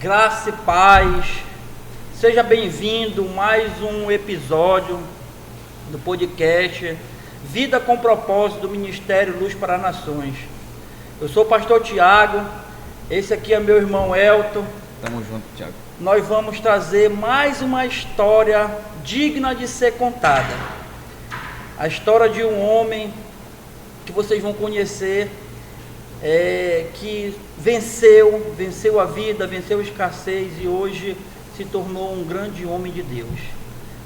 Graça e paz, seja bem-vindo a mais um episódio do podcast Vida com Propósito do Ministério Luz para as Nações. Eu sou o pastor Tiago, esse aqui é meu irmão Elton. Tamo junto, Tiago. Nós vamos trazer mais uma história digna de ser contada. A história de um homem que vocês vão conhecer, que venceu a vida, venceu a escassez e hoje se tornou um grande homem de Deus.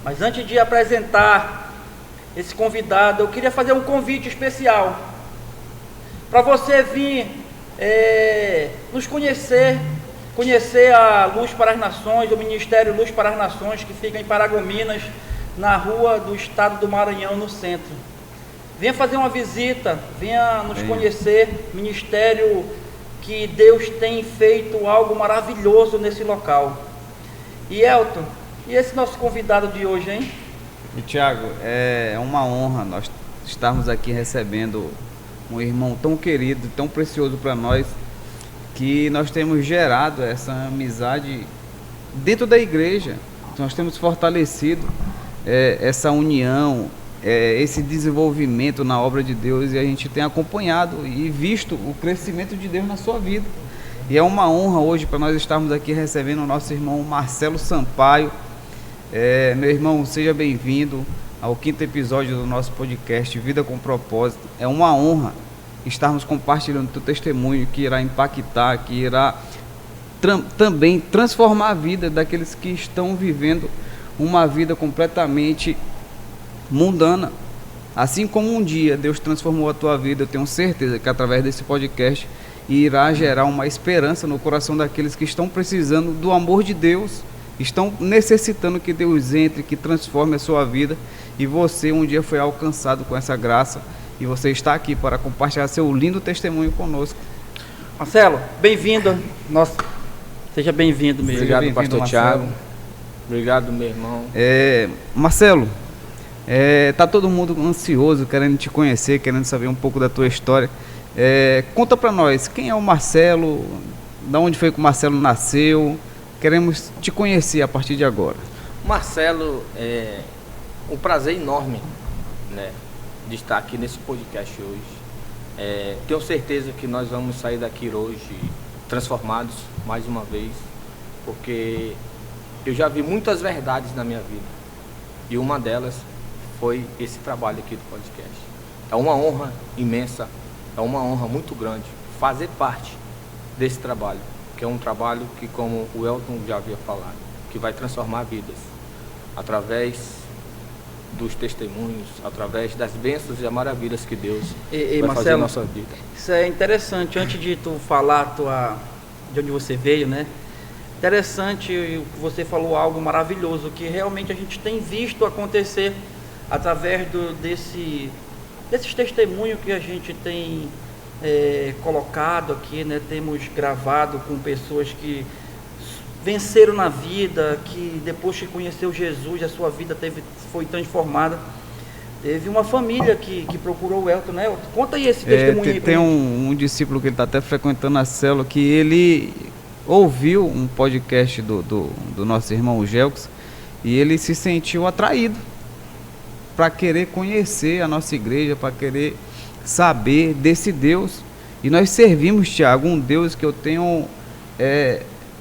Mas antes de apresentar esse convidado, eu queria fazer um convite especial para você vir nos conhecer a Luz para as Nações, o Ministério Luz para as Nações, que fica em Paragominas, na rua do estado do Maranhão, no centro. Venha fazer uma visita, venha nos conhecer, ministério que Deus tem feito algo maravilhoso nesse local. E Elton, e esse nosso convidado de hoje, hein? E Tiago, é uma honra nós estarmos aqui recebendo um irmão tão querido, tão precioso para nós, que nós temos gerado essa amizade dentro da igreja. Nós temos fortalecido essa união, esse desenvolvimento na obra de Deus, e a gente tem acompanhado e visto o crescimento de Deus na sua vida. E é uma honra hoje para nós estarmos aqui recebendo o nosso irmão Marcelo Sampaio. Meu irmão, seja bem-vindo ao 5º episódio do nosso podcast Vida com Propósito. É uma honra estarmos compartilhando o teu testemunho, que irá impactar, que irá também transformar a vida daqueles que estão vivendo uma vida completamente mundana. Assim como um dia Deus transformou a tua vida, eu tenho certeza que através desse podcast irá gerar uma esperança no coração daqueles que estão precisando do amor de Deus, estão necessitando que Deus entre, que transforme a sua vida, e você um dia foi alcançado com essa graça, e você está aqui para compartilhar seu lindo testemunho conosco. Marcelo, bem-vindo. Seja bem-vindo mesmo. Obrigado, pastor Tiago. Obrigado, meu irmão. Marcelo, tá todo mundo ansioso, querendo te conhecer, querendo saber um pouco da tua história. Conta para nós, quem é o Marcelo? Da onde foi que o Marcelo nasceu? Queremos te conhecer a partir de agora. Marcelo, é um prazer enorme, né, de estar aqui nesse podcast hoje. Tenho certeza que nós vamos sair daqui hoje transformados mais uma vez, porque eu já vi muitas verdades na minha vida, e uma delas foi esse trabalho aqui do podcast. É uma honra imensa, é uma honra muito grande fazer parte desse trabalho, que é um trabalho que, como o Elton já havia falado, que vai transformar vidas através dos testemunhos, através das bênçãos e as maravilhas que Deus vai Marcelo, fazer na nossa vida. Isso é interessante. Antes de tu falar de onde você veio, né? Interessante, você falou algo maravilhoso, que realmente a gente tem visto acontecer através desses testemunhos que a gente tem colocado aqui, né? Temos gravado com pessoas que venceram na vida, que depois que conheceu Jesus, a sua vida foi transformada. Teve uma família que procurou o Elton, né? Conta aí esse testemunho aí. Tem um discípulo que ele está até frequentando a célula, que ele ouviu um podcast do nosso irmão Gelks, e ele se sentiu atraído para querer conhecer a nossa igreja, para querer saber desse Deus. E nós servimos, Tiago, um Deus que eu tenho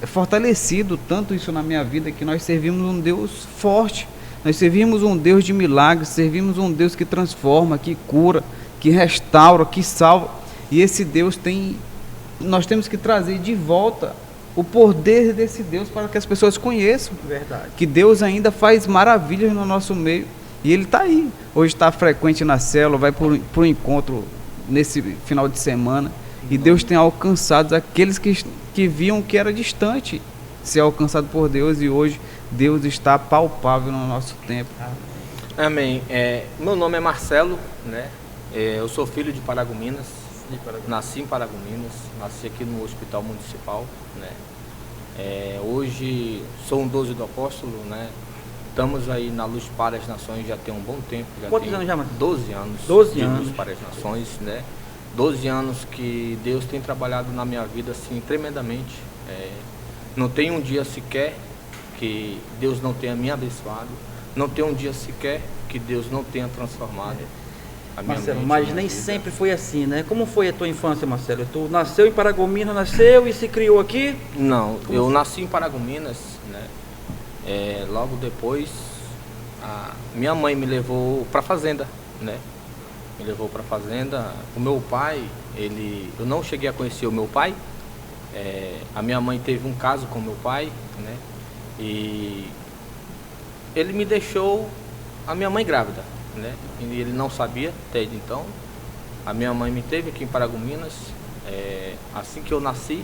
fortalecido tanto isso na minha vida, que nós servimos um Deus forte, nós servimos um Deus de milagres, servimos um Deus que transforma, que cura, que restaura, que salva. E esse Deus nós temos que trazer de volta o poder desse Deus para que as pessoas conheçam. Verdade. Que Deus ainda faz maravilhas no nosso meio, e Ele está aí. Hoje está frequente na célula, vai para o encontro nesse final de semana, e Deus tem alcançado aqueles que viam que era distante ser alcançado por Deus, e hoje Deus está palpável no nosso tempo. Amém. Meu nome é Marcelo, né? Eu sou filho de Paragominas, nasci em Paragominas, nasci aqui no Hospital Municipal, né? Hoje sou um 12 do apóstolo, né? Estamos aí na Luz para as Nações já tem um bom tempo. Quantos anos já, mano? 12 anos. 12 anos. Luz para as Nações, né? 12 anos que Deus tem trabalhado na minha vida assim tremendamente. Não tem um dia sequer que Deus não tenha me abençoado. Não tem um dia sequer que Deus não tenha transformado a minha Marcelo, mente, mas minha nem vida. sempre foi assim, né? Como foi a tua infância, Marcelo? Tu nasceu em Paragominas, nasceu e se criou aqui? Não, eu nasci em Paragominas, né? Logo depois, a minha mãe me levou para fazenda, né? Me levou para fazenda. O meu pai, eu não cheguei a conhecer o meu pai. A minha mãe teve um caso com o meu pai, né? E ele me deixou a minha mãe grávida, né? E ele não sabia até então. A minha mãe me teve aqui em Paragominas, assim que eu nasci.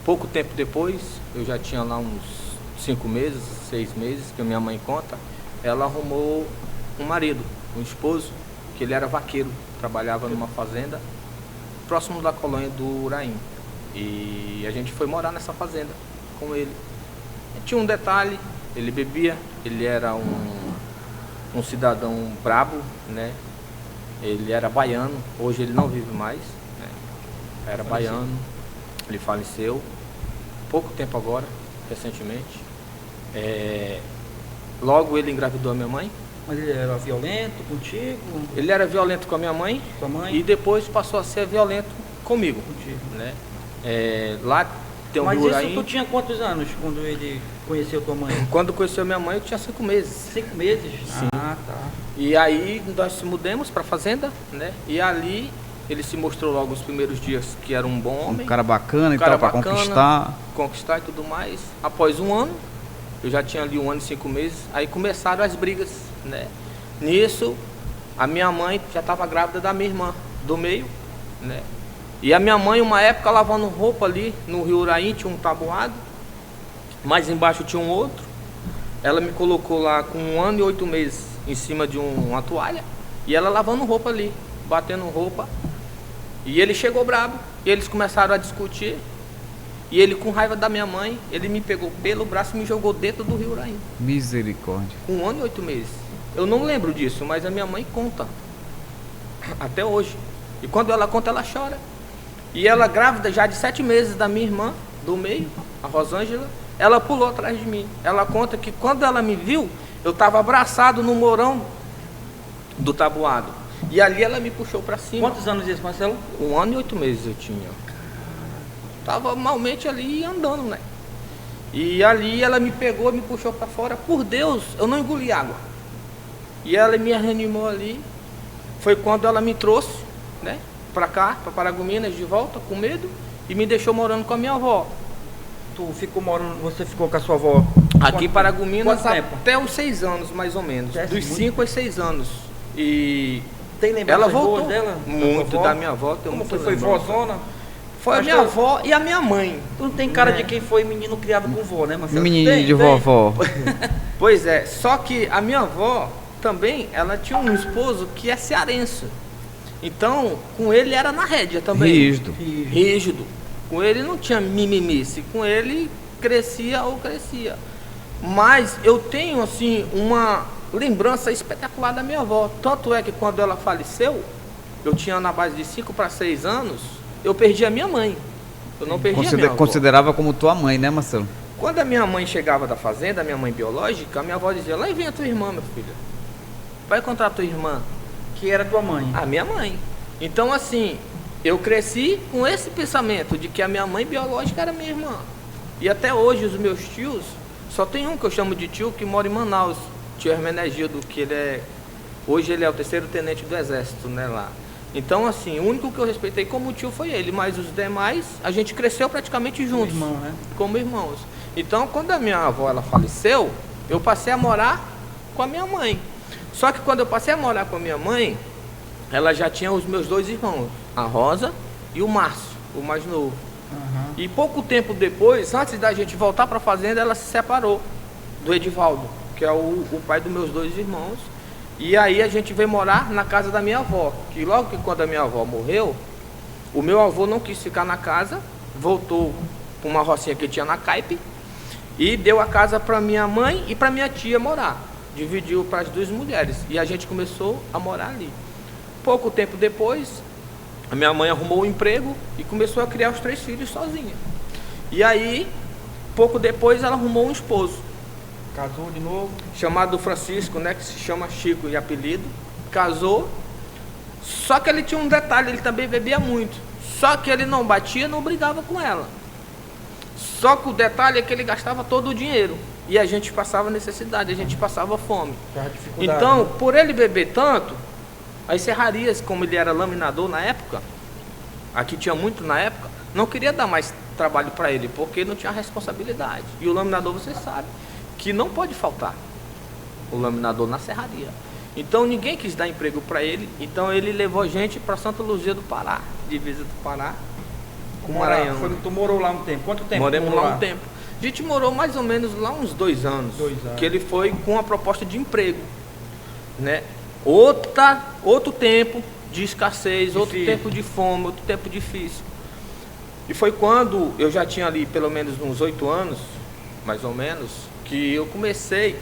Pouco tempo depois, eu já tinha lá uns 5 meses, 6 meses, que a minha mãe conta. Ela arrumou um marido, um esposo, que ele era vaqueiro, trabalhava numa fazenda próximo da colônia do Uraim. E a gente foi morar nessa fazenda com ele. E tinha um detalhe, ele bebia, ele era um cidadão brabo, né? Ele era baiano, hoje ele não vive mais, né? Era baiano, ele faleceu pouco tempo agora, recentemente. Logo ele engravidou a minha mãe. Mas ele era violento contigo? Ele era violento com a minha mãe, Tua mãe? e depois passou a ser violento comigo, Contigo. né? Lá tem um Mas Rio isso Uraim. tu tinha quantos anos quando ele conheceu tua mãe? Quando conheceu minha mãe, eu tinha 5 meses. 5 meses? Sim. Ah, tá. E aí nós se mudamos para a fazenda, né? E ali ele se mostrou logo os primeiros dias que era um bom homem, Um cara bacana e cara tal, pra bacana. conquistar. conquistar e tudo mais. Após um ano, eu já tinha ali 1 ano e 5 meses, aí começaram as brigas, né? Nisso, a minha mãe já estava grávida da minha irmã, do meio, né? E a minha mãe, uma época, lavando roupa ali no Rio Uraim, tinha um tabuado, mais embaixo tinha um outro. Ela me colocou lá com 1 ano e 8 meses em cima de uma toalha, e ela lavando roupa ali, batendo roupa. E ele chegou brabo, e eles começaram a discutir. E ele, com raiva da minha mãe, ele me pegou pelo braço e me jogou dentro do Rio Uraim, Misericórdia. com 1 ano e 8 meses. Eu não lembro disso, mas a minha mãe conta, até hoje. E quando ela conta, ela chora. E ela, grávida já de 7 meses da minha irmã, do meio, a Rosângela, ela pulou atrás de mim. Ela conta que quando ela me viu, eu estava abraçado no morão do tabuado. E ali ela me puxou para cima. Quantos anos isso, Marcelo? 1 ano e 8 meses eu tinha. Tava malmente ali andando, né? E ali ela me pegou, me puxou para fora. Por Deus, eu não engoli água. E ela me reanimou ali. Foi quando ela me trouxe, né, para cá, para Paragominas, de volta, com medo, e me deixou morando com a minha avó. Você ficou com a sua avó? Aqui em Paragominas Quanto tempo? até os 6 anos, mais ou menos. Já é Dos muito. 5 aos 6 anos. E Tem lembranças ela voltou boas dela? muito tua avó? da minha avó. Tenho Como muita foi? Foi lembrança. vózona? Foi a Acho minha que- avó e a minha mãe. Tu não tem cara Né? de quem foi menino criado com vó, né, Marcelo? Menininho Tem, de tem. vovó. Pois é, só que a minha avó também, ela tinha um esposo que é cearense. Então, com ele era na rédea também. Rígido. Rígido. Com ele não tinha mimimice. Com ele crescia ou crescia. Mas eu tenho, assim, uma lembrança espetacular da minha avó. Tanto é que quando ela faleceu, eu tinha na base de 5 para 6 anos, eu perdi a minha mãe. Eu não perdi a minha avó. Considerava como tua mãe, né, Marcelo? Quando a minha mãe chegava da fazenda, a minha mãe biológica, a minha avó dizia: lá vem a tua irmã, meu filho. Vai encontrar a tua irmã. Que era tua mãe. A minha mãe. Então, assim, eu cresci com esse pensamento de que a minha mãe biológica era minha irmã. E até hoje os meus tios, só tem um que eu chamo de tio que mora em Manaus, tio Hermenegildo, que hoje ele é o 3º tenente do exército, né, lá. Então, assim, o único que eu respeitei como tio foi ele, mas os demais, a gente cresceu praticamente juntos. Irmão, né? Como irmãos. Então, quando a minha avó ela faleceu, eu passei a morar com a minha mãe. Só que quando eu passei a morar com a minha mãe, ela já tinha os meus 2 irmãos, a Rosa e o Márcio, o mais novo. Aham. E pouco tempo depois, antes da gente voltar para a fazenda, ela se separou do Edivaldo, que é o pai dos meus 2 irmãos. E aí a gente veio morar na casa da minha avó, que logo que quando a minha avó morreu, o meu avô não quis ficar na casa, voltou para uma rocinha que tinha na Caipe e deu a casa para minha mãe e para minha tia morar. Dividiu para as 2 mulheres e a gente começou a morar ali. Pouco tempo depois, a minha mãe arrumou um emprego e começou a criar os 3 filhos sozinha. E aí pouco depois ela arrumou um esposo, Casou de novo. chamado Francisco, né, que se chama Chico de apelido. Casou. Só que ele tinha um detalhe, ele também bebia muito. Só que ele não batia, não brigava com ela. Só que o detalhe é que ele gastava todo o dinheiro. E a gente passava necessidade, a gente passava fome. Então, por ele beber tanto, as serrarias, como ele era laminador na época, aqui tinha muito na época, não queria dar mais trabalho para ele, porque não tinha responsabilidade. E o laminador, você sabe, que não pode faltar o laminador na serraria. Então ninguém quis dar emprego para ele, então ele levou a gente para Santa Luzia do Pará, divisa do Pará com o Maranhão. Tu morou lá um tempo? Quanto tempo? Moramos lá um tempo. A gente morou mais ou menos lá uns 2 anos. 2 anos. Que ele foi com a proposta de emprego, né? Outro tempo de escassez, outro tempo de fome, outro tempo difícil. E foi quando eu já tinha ali pelo menos uns 8 anos, mais ou menos, que eu comecei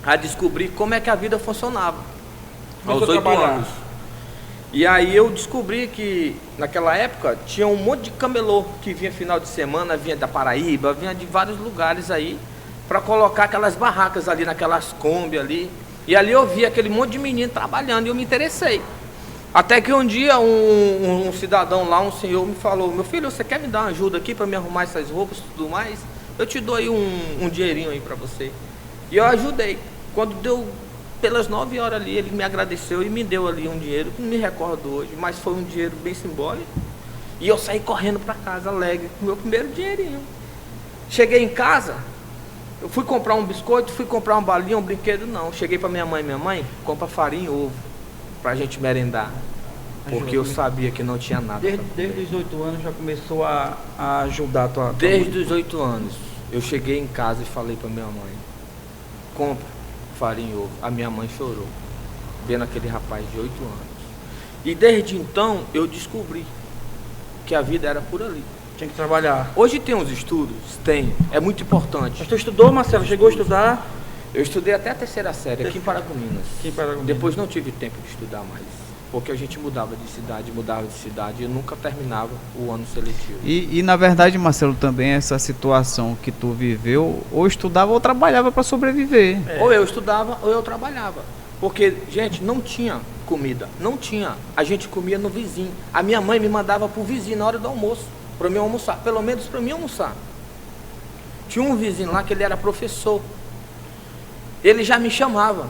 a descobrir como é que a vida funcionava. Aos 8 anos. E aí eu descobri que naquela época tinha um monte de camelô que vinha final de semana, vinha da Paraíba, vinha de vários lugares aí, para colocar aquelas barracas ali, naquelas Kombi ali. E ali eu vi aquele monte de menino trabalhando e eu me interessei. Até que um dia um cidadão lá, um senhor me falou: meu filho, você quer me dar uma ajuda aqui para me arrumar essas roupas e tudo mais? Eu te dou aí um dinheirinho aí para você. E eu ajudei. Quando deu pelas 9 horas ali, ele me agradeceu e me deu ali um dinheiro, que não me recordo hoje, mas foi um dinheiro bem simbólico. E eu saí correndo para casa alegre com o meu primeiro dinheirinho. Cheguei em casa, eu fui comprar um biscoito, fui comprar uma balinha, um brinquedo, não. Cheguei para minha mãe, compra farinha e ovo pra gente merendar. Porque eu sabia que não tinha nada. Desde os 8 anos já começou a ajudar a tua Desde os 8 anos. Eu cheguei em casa e falei para minha mãe: compra farinha e ovo. A minha mãe chorou, vendo aquele rapaz de 8 anos. E desde então eu descobri que a vida era por ali. Tinha que trabalhar. Hoje tem uns estudos? Tem. É muito importante. Mas tu estudou, Marcelo? Chegou a estudar? Eu estudei até a 3ª série aqui em Paragominas. Depois não tive tempo de estudar mais, porque a gente mudava de cidade e eu nunca terminava o ano seletivo. E na verdade, Marcelo, também essa situação que tu viveu, ou estudava ou trabalhava para sobreviver. Ou eu estudava ou eu trabalhava. Porque, gente, não tinha comida, não tinha. A gente comia no vizinho. A minha mãe me mandava pro vizinho na hora do almoço, para mim almoçar, pelo menos para mim almoçar. Tinha um vizinho lá que ele era professor. Ele já me chamava: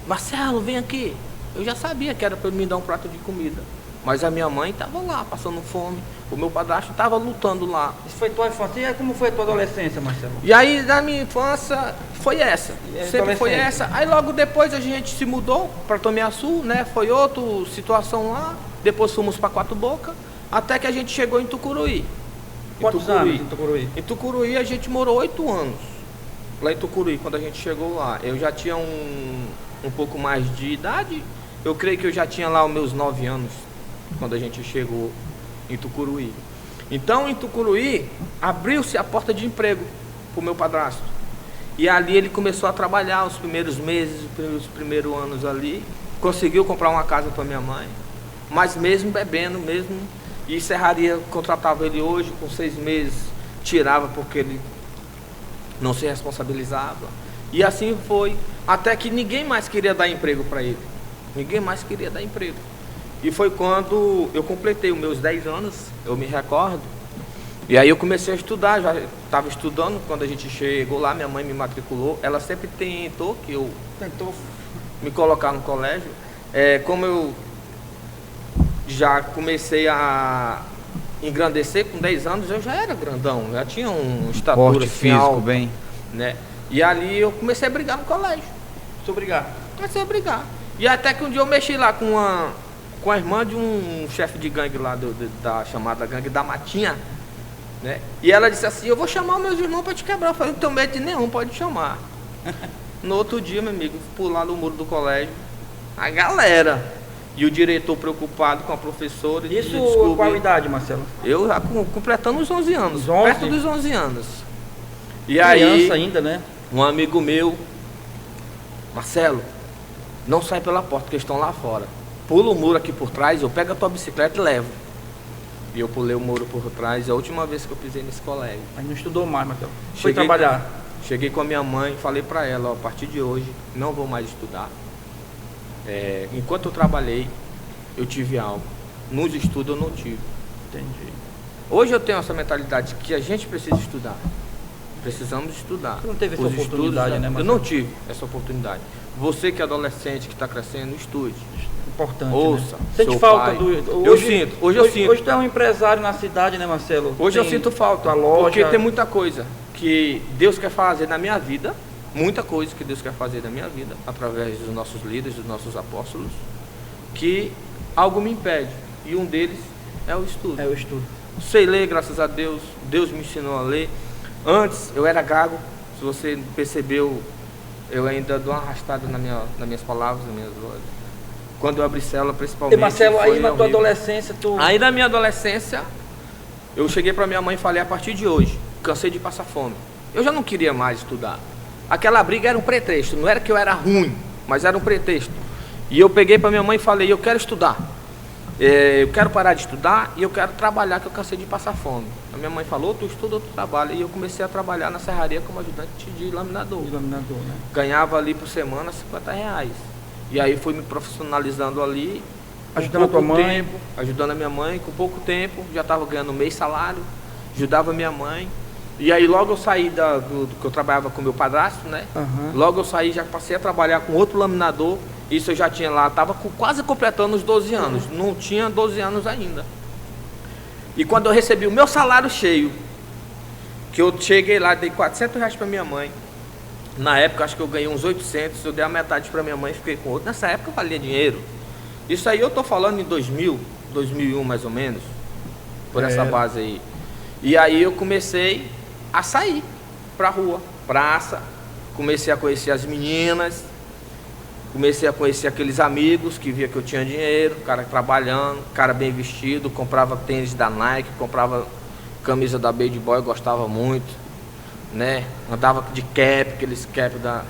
Marcelo, vem aqui. Eu já sabia que era para me dar um prato de comida. Mas a minha mãe estava lá, passando fome. O meu padrasto estava lutando lá. Isso foi tua infância? E como foi a tua adolescência, Marcelo? E aí, na minha infância, foi essa. Sempre foi essa. Aí logo depois a gente se mudou para Tomiaçu, né? Foi outra situação lá. Depois fomos para Quatro Boca, até que a gente chegou em Tucuruí. Quantos anos em Tucuruí? Em Tucuruí a gente morou 8 anos. Lá em Tucuruí, quando a gente chegou lá, eu já tinha um pouco mais de idade. Eu creio que eu já tinha lá os meus 9 anos, quando a gente chegou em Tucuruí. Então, em Tucuruí, abriu-se a porta de emprego para o meu padrasto. E ali ele começou a trabalhar os primeiros meses, os primeiros anos ali. Conseguiu comprar uma casa para minha mãe. Mas mesmo bebendo, e serraria contratava ele hoje, com 6 meses, tirava porque ele não se responsabilizava. E assim foi, até que ninguém mais queria dar emprego para ele. Ninguém mais queria dar emprego. E foi quando eu completei os meus 10 anos, eu me recordo. E aí eu comecei a estudar, já estava estudando. Quando a gente chegou lá, minha mãe me matriculou. Ela sempre tentou me colocar no colégio. Como eu já comecei a engrandecer com 10 anos, eu já era grandão, já tinha uma estatura porte físico alta, bem, né? E ali eu comecei a brigar no colégio. Comecei a brigar. E até que um dia eu mexi lá com a irmã de um chefe de gangue lá, da chamada gangue da Matinha, né? E ela disse assim: eu vou chamar meus irmãos para te quebrar. Eu falei: não tenho medo de nenhum, pode chamar. No outro dia, meu amigo, pular no muro do colégio, a galera, e o diretor preocupado com a professora. Isso qual idade, Marcelo? Eu já completando os 11 anos, 11? Perto dos 11 anos. E Criança aí, ainda, né? um amigo meu: Marcelo, não sai pela porta, que eles estão lá fora. Pula o muro aqui por trás, eu pego a tua bicicleta e levo. E eu pulei o muro por trás, a última vez que eu pisei nesse colégio. Aí não estudou mais, Marcelo. Foi Cheguei- trabalhar. Cheguei com a minha mãe, falei pra ela, ó, a partir de hoje não vou mais estudar. Enquanto eu trabalhei, eu tive algo. Nos estudos eu não tive. Entendi. Hoje eu tenho essa mentalidade que a gente precisa estudar. Precisamos estudar. Você não teve essa Os oportunidade, né, eu Marcelo? não tive essa oportunidade. Você que é adolescente, que está crescendo, estude. Importante, Ouça, né? Sente seu falta pai. do... Eu sinto, hoje eu sinto. Hoje tu é um empresário na cidade, né, Marcelo? Hoje eu Tem sinto falta, tua loja. porque tem muita coisa que Deus quer fazer na minha vida, muita coisa que Deus quer fazer na minha vida, através dos nossos líderes, dos nossos apóstolos, que algo me impede, e um deles é o estudo. É o estudo. Sei ler, graças a Deus, Deus me ensinou a ler. Antes eu era gago, se você percebeu, eu ainda dou uma arrastada nas minhas palavras, nas minhas vozes. Quando eu abri célula, principalmente. E Marcelo, foi aí na tua horrível. adolescência, tu... Aí na minha adolescência, eu cheguei para minha mãe e falei, a partir de hoje, cansei de passar fome. Eu já não queria mais estudar. Aquela briga era um pretexto, não era que eu era ruim, mas era um pretexto. E eu peguei para minha mãe e falei, eu quero estudar. Eu quero parar de estudar e eu quero trabalhar, que eu cansei de passar fome. A minha mãe falou, tu estuda ou tu trabalha? E eu comecei a trabalhar na serraria como ajudante de laminador. Iluminador, né? Ganhava ali por semana R$50. E aí fui me profissionalizando ali. com Ajudando a tua pouco mãe. tempo, ajudando a minha mãe, com pouco tempo, já estava ganhando meio salário, ajudava a minha mãe. E aí logo eu saí do que eu trabalhava com meu padrasto, né? Aham. Logo eu saí, já passei a trabalhar com outro laminador. Isso eu já tinha lá, estava quase completando os 12 anos, não tinha 12 anos ainda. E quando eu recebi o meu salário cheio, que eu cheguei lá, dei R$400 para minha mãe. Na época, acho que eu ganhei uns 800, eu dei a metade para minha mãe e fiquei com outro. Nessa época valia dinheiro. Isso aí eu tô falando em 2000, 2001 mais ou menos, por essa base aí. E aí eu comecei a sair pra rua, praça, comecei a conhecer as meninas, comecei a conhecer aqueles amigos que via que eu tinha dinheiro, cara trabalhando, cara bem vestido, comprava tênis da Nike, comprava camisa da Bad Boy, gostava muito, né? Andava de cap, aqueles cap da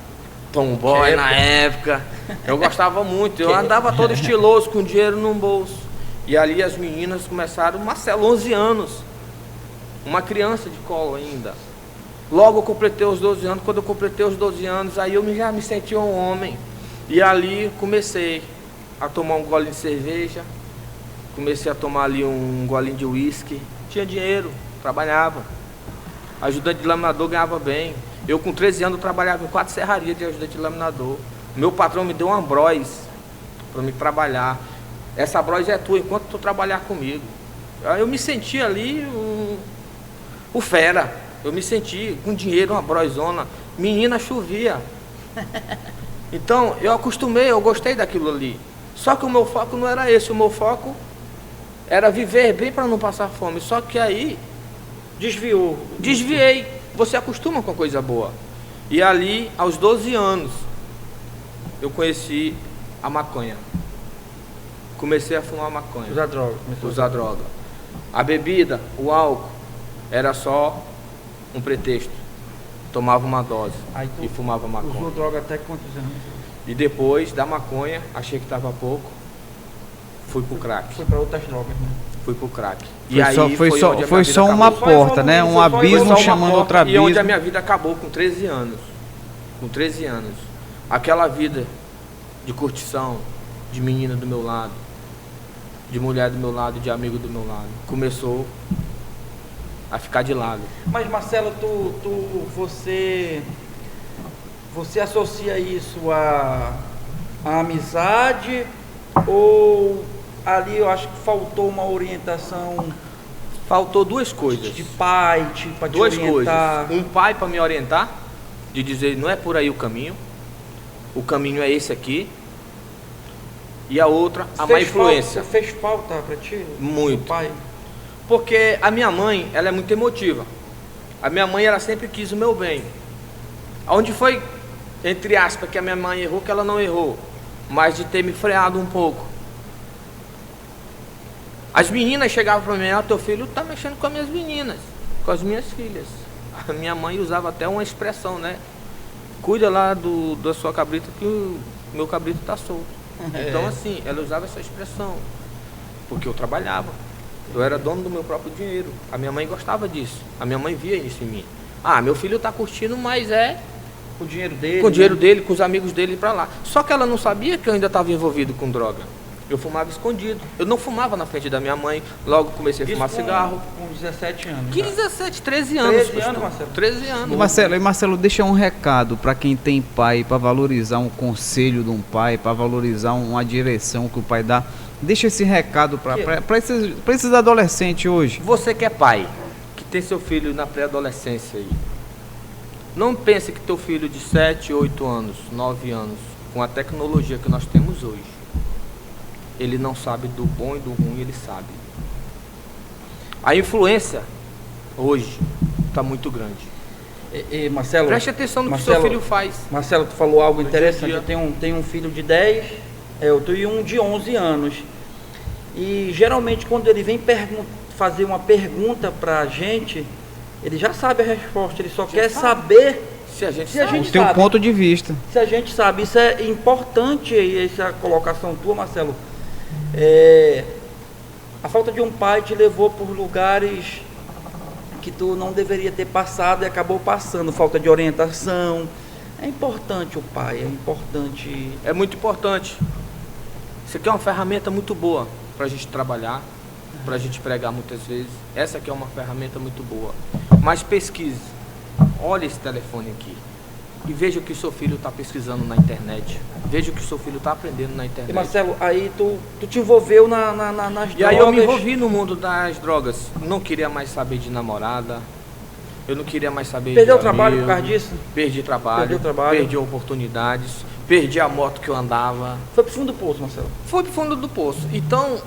Tomboy na época. Eu gostava muito, eu andava todo estiloso, com dinheiro no bolso. E ali as meninas começaram, Marcelo, 11 anos, uma criança de colo ainda. Logo eu completei os 12 anos, quando eu completei os 12 anos, aí eu já me senti um homem. E ali comecei a tomar um golinho de cerveja, comecei a tomar ali um golinho de uísque. Tinha dinheiro, trabalhava. Ajudante de laminador ganhava bem. Eu com 13 anos trabalhava em 4 serrarias de ajudante de laminador. Meu patrão me deu uma Bros para me trabalhar. Essa Bros é tua enquanto tu trabalhar comigo. Aí eu me senti ali o fera. Eu me senti com dinheiro, uma Brozona. Menina, chovia. Então eu acostumei, eu gostei daquilo ali. Só que o meu foco não era esse. O meu foco era viver bem para não passar fome. Só que aí desviei. Você acostuma com coisa boa. E ali, aos 12 anos, eu conheci a maconha. Comecei a fumar maconha. Usar droga. Usar droga. A bebida, o álcool, era só um pretexto. Tomava uma dose Aí tu e fumava maconha. Usou droga até quantos anos? E depois da maconha, achei que estava pouco, fui pro crack. Foi para outras drogas, né? Fui pro crack. Foi só uma porta, né? Um abismo chamando outro E onde a abismo. minha vida acabou com 13 anos. Com 13 anos. Aquela vida de curtição, de menina do meu lado, de mulher do meu lado, de amigo do meu lado, começou a ficar de lado. Mas Marcelo, você associa isso à amizade ou ali eu acho que faltou uma orientação Faltou duas coisas. de pai, para te Duas orientar? coisas. Um pai para me orientar, de dizer não é por aí o caminho é esse aqui. E a outra, a má influência. Fez falta para ti? Muito. Teu pai? Porque a minha mãe, ela é muito emotiva. A minha mãe, ela sempre quis o meu bem. Onde foi, entre aspas, que a minha mãe errou, que ela não errou, mas de ter me freado um pouco. As meninas chegavam para mim, teu filho está mexendo com as minhas meninas, com as minhas filhas. A minha mãe usava até uma expressão, né? Cuida lá da sua cabrita que o meu cabrito está solto. Então assim, ela usava essa expressão, porque eu trabalhava. Eu era dono do meu próprio dinheiro. A minha mãe gostava disso. A minha mãe via isso em mim. Ah, meu filho está curtindo, mas com o dinheiro dele. Com o dinheiro dele, com os amigos dele para lá. Só que ela não sabia que eu ainda estava envolvido com droga. Eu fumava escondido. Eu não fumava na frente da minha mãe. Logo comecei a fumar cigarro. Com 17 anos. Que 17, 13 anos. 13 anos, Marcelo. 13 anos. E Marcelo, deixa um recado para quem tem pai, para valorizar um conselho de um pai, para valorizar uma direção que o pai dá. Deixa esse recado para esses adolescentes hoje. Você que é pai, que tem seu filho na pré-adolescência aí. Não pense que teu filho de 7, 8 anos, 9 anos, com a tecnologia que nós temos hoje, ele não sabe do bom e do ruim, ele sabe. A influência hoje está muito grande. Marcelo, preste atenção no que seu filho faz. Marcelo, tu falou algo interessante. Eu tenho um filho de 10, eu tenho um de 11 anos. E geralmente quando ele vem fazer uma pergunta para a gente, ele já sabe a resposta, ele só quer saber se a gente sabe. Tem um ponto de vista. Se a gente sabe, isso é importante, essa colocação tua, Marcelo. A falta de um pai te levou por lugares que tu não deveria ter passado e acabou passando, falta de orientação. É importante o pai, é importante. É muito importante. Isso aqui é uma ferramenta muito boa para a gente trabalhar, para a gente pregar muitas vezes. Essa aqui é uma ferramenta muito boa. Mas pesquise, olhe esse telefone aqui e veja o que seu filho está pesquisando na internet. Veja o que seu filho está aprendendo na internet. E Marcelo, aí tu te envolveu nas drogas. E aí eu me envolvi no mundo das drogas. Não queria mais saber de namorada. Eu não queria mais saber Perdeu de o trabalho amigo. por causa disso? Perdi trabalho. Perdeu o trabalho. Perdi oportunidades. Perdi a moto que eu andava. Foi pro fundo do poço, Marcelo? Foi pro fundo do poço. Então,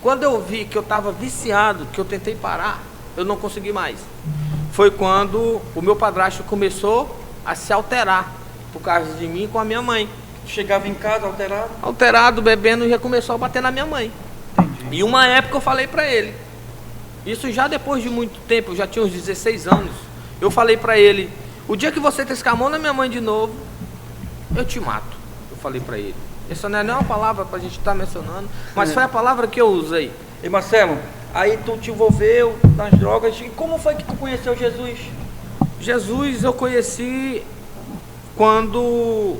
quando eu vi que eu estava viciado, que eu tentei parar, eu não consegui mais. Foi quando o meu padrasto começou a se alterar por causa de mim com a minha mãe. Chegava em casa alterado? Alterado, bebendo, e já começou a bater na minha mãe. Entendi. E uma época eu falei pra ele, isso já depois de muito tempo, eu já tinha uns 16 anos, eu falei pra ele, o dia que você tescar a mão na minha mãe de novo, eu te mato. Eu falei pra ele. Essa não é nem uma palavra pra gente estar mencionando, mas foi a palavra que eu usei. E Marcelo, aí tu te envolveu nas drogas, e como foi que tu conheceu Jesus? Jesus eu conheci quando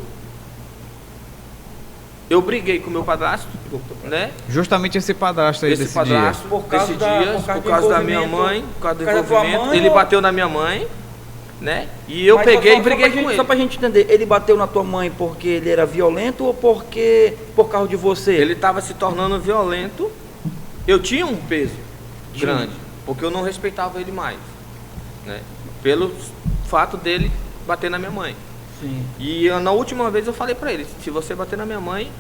eu briguei com meu padrasto, né? Justamente esse padrasto aí Esse desse padrasto, dia. Por causa por causa da minha mãe, por causa do envolvimento. Ele bateu na minha mãe, né? E eu Mas peguei e briguei com ele. Só pra gente entender, ele bateu na tua mãe porque ele era violento ou por causa de você? Ele estava se tornando violento. Eu tinha um peso grande, porque eu não respeitava ele mais, né? Pelo fato dele bater na minha mãe. Sim. E na última vez eu falei pra ele, se você bater na minha mãe,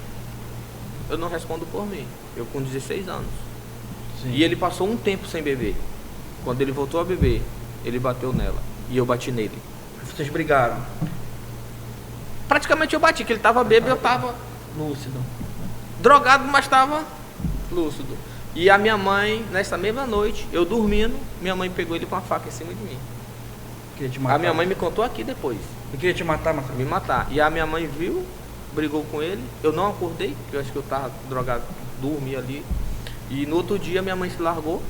eu não respondo por mim. Eu com 16 anos. Sim. E ele passou um tempo sem beber. Quando ele voltou a beber, ele bateu nela. E eu bati nele. Vocês brigaram? Praticamente eu bati, que ele tava bêbado e eu tava Lúcido. drogado, mas tava lúcido. E a minha mãe, nessa mesma noite, eu dormindo, minha mãe pegou ele com a faca em cima de mim. Queria te matar. A minha mãe me contou aqui depois. Eu queria te matar, Marcelo. Me matar. E a minha mãe viu, brigou com ele. Eu não acordei, porque eu acho que eu tava drogado, dormi ali. E no outro dia minha mãe se largou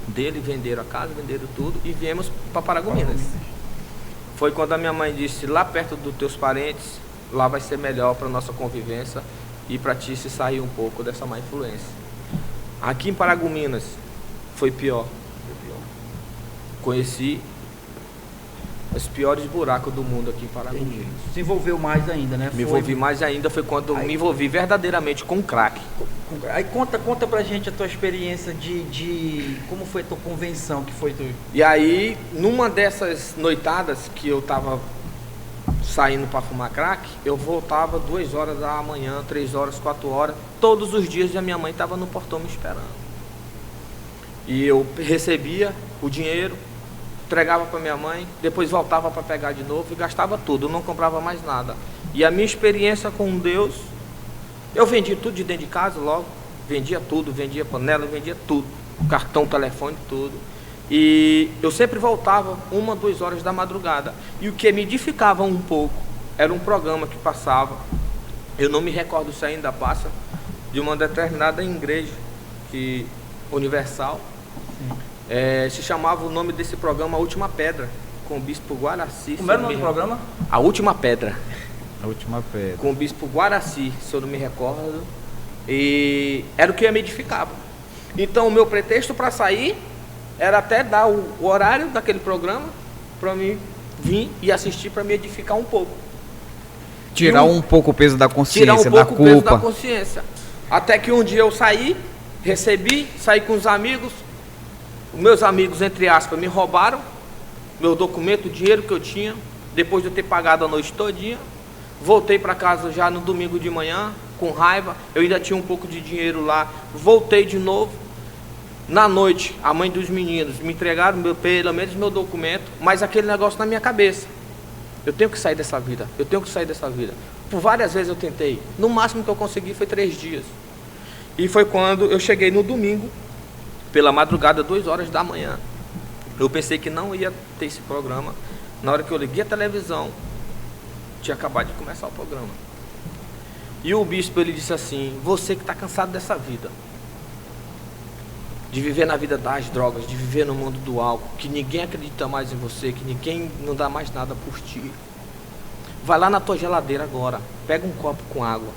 dele, venderam a casa, venderam tudo e viemos para Paragominas. Foi quando a minha mãe disse, lá perto dos teus parentes, lá vai ser melhor para nossa convivência e para ti se sair um pouco dessa má influência. Aqui em Paragominas foi pior. Conheci os piores buracos do mundo aqui em Paragominas. Se envolveu mais ainda, né? Me envolvi mais ainda, foi quando eu me envolvi verdadeiramente com crack. Aí conta pra gente a tua experiência de como foi a tua convenção, que foi tu. E aí, numa dessas noitadas que eu tava saindo para fumar crack, eu voltava 2 horas da manhã, 3 horas, 4 horas, todos os dias, e a minha mãe estava no portão me esperando. E eu recebia o dinheiro, entregava para minha mãe, depois voltava para pegar de novo e gastava tudo, eu não comprava mais nada. E a minha experiência com Deus, eu vendia tudo de dentro de casa logo, vendia tudo, vendia panela, vendia tudo, cartão, telefone, tudo. E eu sempre voltava 1, 2 horas da madrugada. E o que me edificava um pouco era um programa que passava, eu não me recordo se ainda passa, de uma determinada igreja que Universal. Se chamava o nome desse programa A Última Pedra, com o Bispo Guaraci. Como era o nome do programa? A Última Pedra. A Última Pedra. Com o Bispo Guaraci, se eu não me recordo. E era o que me edificava. Então o meu pretexto para sair era até dar o horário daquele programa para mim vir e assistir, para me edificar um pouco. Tirar um pouco o peso da consciência, tirar um pouco da culpa. o peso da consciência. Até que um dia eu saí com os amigos. Os meus amigos, entre aspas, me roubaram meu documento, o dinheiro que eu tinha, depois de eu ter pagado a noite todinha. Voltei para casa já no domingo de manhã, com raiva. Eu ainda tinha um pouco de dinheiro lá. Voltei de novo. Na noite, a mãe dos meninos me entregaram pelo menos meu documento, mas aquele negócio na minha cabeça. Eu tenho que sair dessa vida, eu tenho que sair dessa vida. Por várias vezes eu tentei. No máximo que eu consegui foi 3 dias. E foi quando eu cheguei no domingo, pela madrugada, 2 horas da manhã. Eu pensei que não ia ter esse programa. Na hora que eu liguei a televisão, tinha acabado de começar o programa. E o bispo, ele disse assim: você que está cansado dessa vida, de viver na vida das drogas, de viver no mundo do álcool, que ninguém acredita mais em você, que ninguém não dá mais nada por ti, vai lá na tua geladeira agora, pega um copo com água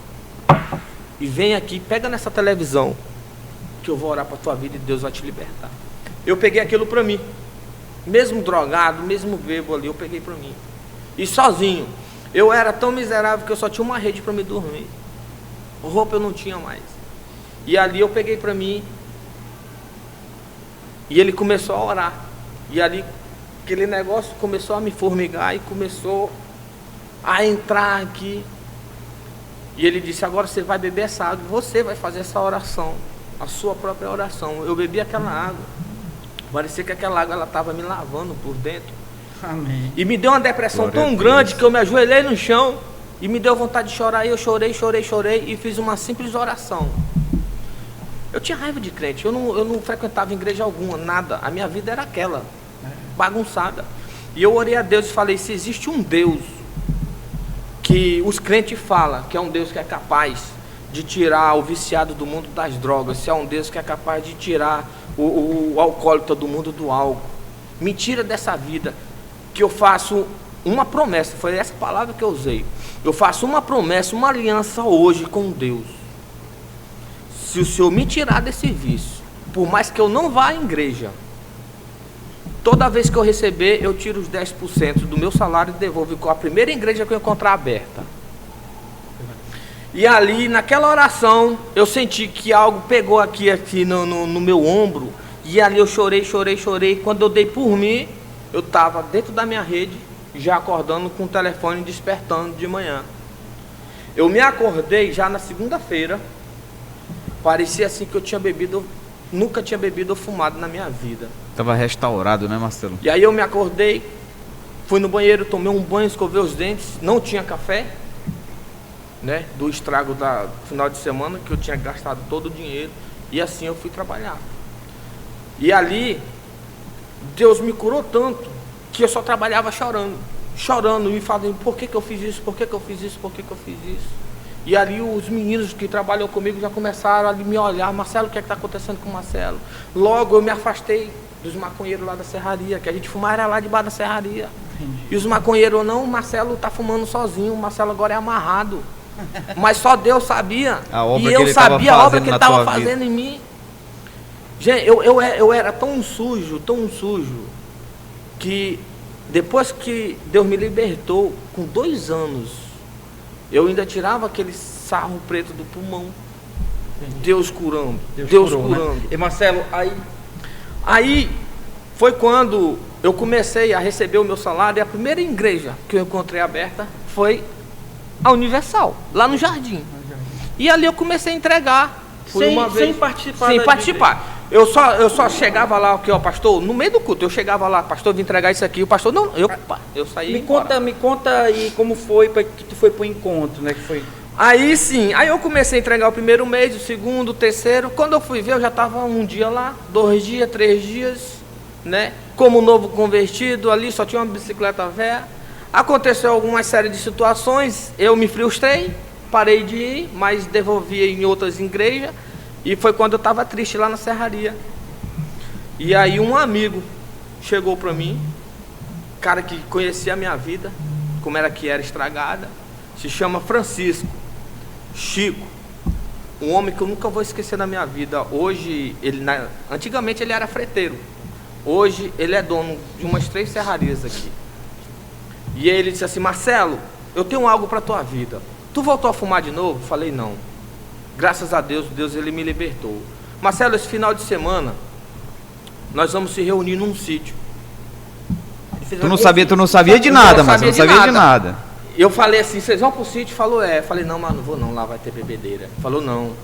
e vem aqui, pega nessa televisão, que eu vou orar para tua vida e Deus vai te libertar. Eu peguei aquilo para mim, mesmo drogado, mesmo bêbado ali, eu peguei para mim. E sozinho, eu era tão miserável que eu só tinha uma rede para me dormir, roupa eu não tinha mais. E ali eu peguei para mim. E ele começou a orar. E ali, aquele negócio começou a me formigar e começou a entrar aqui. E ele disse: agora você vai beber essa água, você vai fazer essa oração, a sua própria oração. Eu bebi aquela água. Parecia que aquela água estava me lavando por dentro. Amém. E me deu uma depressão Glória tão grande que eu me ajoelhei no chão e me deu vontade de chorar. E eu chorei e fiz uma simples oração. Eu tinha raiva de crente, eu não frequentava igreja alguma, nada. A minha vida era aquela, bagunçada. E eu orei a Deus e falei: se existe um Deus que os crentes falam, que é um Deus que é capaz de tirar o viciado do mundo das drogas, se é um Deus que é capaz de tirar o alcoólatra do mundo do álcool, me tira dessa vida, que eu faço uma promessa, foi essa palavra que eu usei. Eu faço uma promessa, uma aliança hoje com Deus. Se o Senhor me tirar desse vício, por mais que eu não vá à igreja, toda vez que eu receber, eu tiro os 10% do meu salário e devolvo com a primeira igreja que eu encontrar aberta. E ali, naquela oração, eu senti que algo pegou aqui no meu ombro. E ali eu chorei. Quando eu dei por mim, eu estava dentro da minha rede, já acordando com o telefone despertando de manhã. Eu me acordei já na segunda-feira. Parecia assim que eu tinha bebido, nunca tinha bebido ou fumado na minha vida. Estava restaurado, né, Marcelo? E aí eu me acordei, fui no banheiro, tomei um banho, escovei os dentes, não tinha café, né, do estrago do final de semana, que eu tinha gastado todo o dinheiro, e assim eu fui trabalhar. E ali, Deus me curou tanto, que eu só trabalhava chorando, e falando: por que eu fiz isso, por que eu fiz isso. E ali os meninos que trabalham comigo já começaram a me olhar: Marcelo, o que é que está acontecendo com o Marcelo? Logo eu me afastei dos maconheiros lá da serraria, que a gente fumava lá debaixo da serraria. Entendi. E os maconheiros: não, o Marcelo está fumando sozinho, o Marcelo agora é amarrado. Mas só Deus sabia. E eu sabia a obra que ele estava fazendo em mim. Gente, eu era tão sujo, que depois que Deus me libertou, com 2 anos, eu ainda tirava aquele sarro preto do pulmão. Deus curando. Deus curando. Né? E Marcelo, aí foi quando eu comecei a receber o meu salário. E a primeira igreja que eu encontrei aberta foi a Universal, lá no Jardim. E ali eu comecei a entregar. Sem participar. Sem participar. Eu só chegava lá, ó, pastor, no meio do culto, eu chegava lá: pastor, vim entregar isso aqui. O pastor: não, eu saí. Me conta aí como foi que tu foi pro encontro, né? Que foi. Aí sim, aí eu comecei a entregar o primeiro mês, o segundo, o terceiro. Quando eu fui ver, eu já estava 1 dia lá, 2 dias, 3 dias, né? Como novo convertido ali, só tinha uma bicicleta velha. Aconteceu algumas série de situações, eu me frustrei, parei de ir, mas devolvia em outras igrejas. E foi quando eu estava triste lá na serraria. E aí um amigo chegou para mim, cara que conhecia a minha vida, como era que era estragada, se chama Francisco Chico, um homem que eu nunca vou esquecer na minha vida. Hoje, antigamente ele era freteiro, hoje ele é dono de umas 3 serrarias aqui. E ele disse assim: Marcelo, eu tenho algo para tua vida. Tu voltou a fumar de novo? Falei: não. Graças a Deus, ele me libertou. Marcelo, esse final de semana nós vamos se reunir num sítio. Tu não sabia de nada, mas não sabia de nada. Eu falei assim: vocês vão pro sítio? Falou: é. Falei: não, mas não vou não, lá vai ter bebedeira. Falou: não,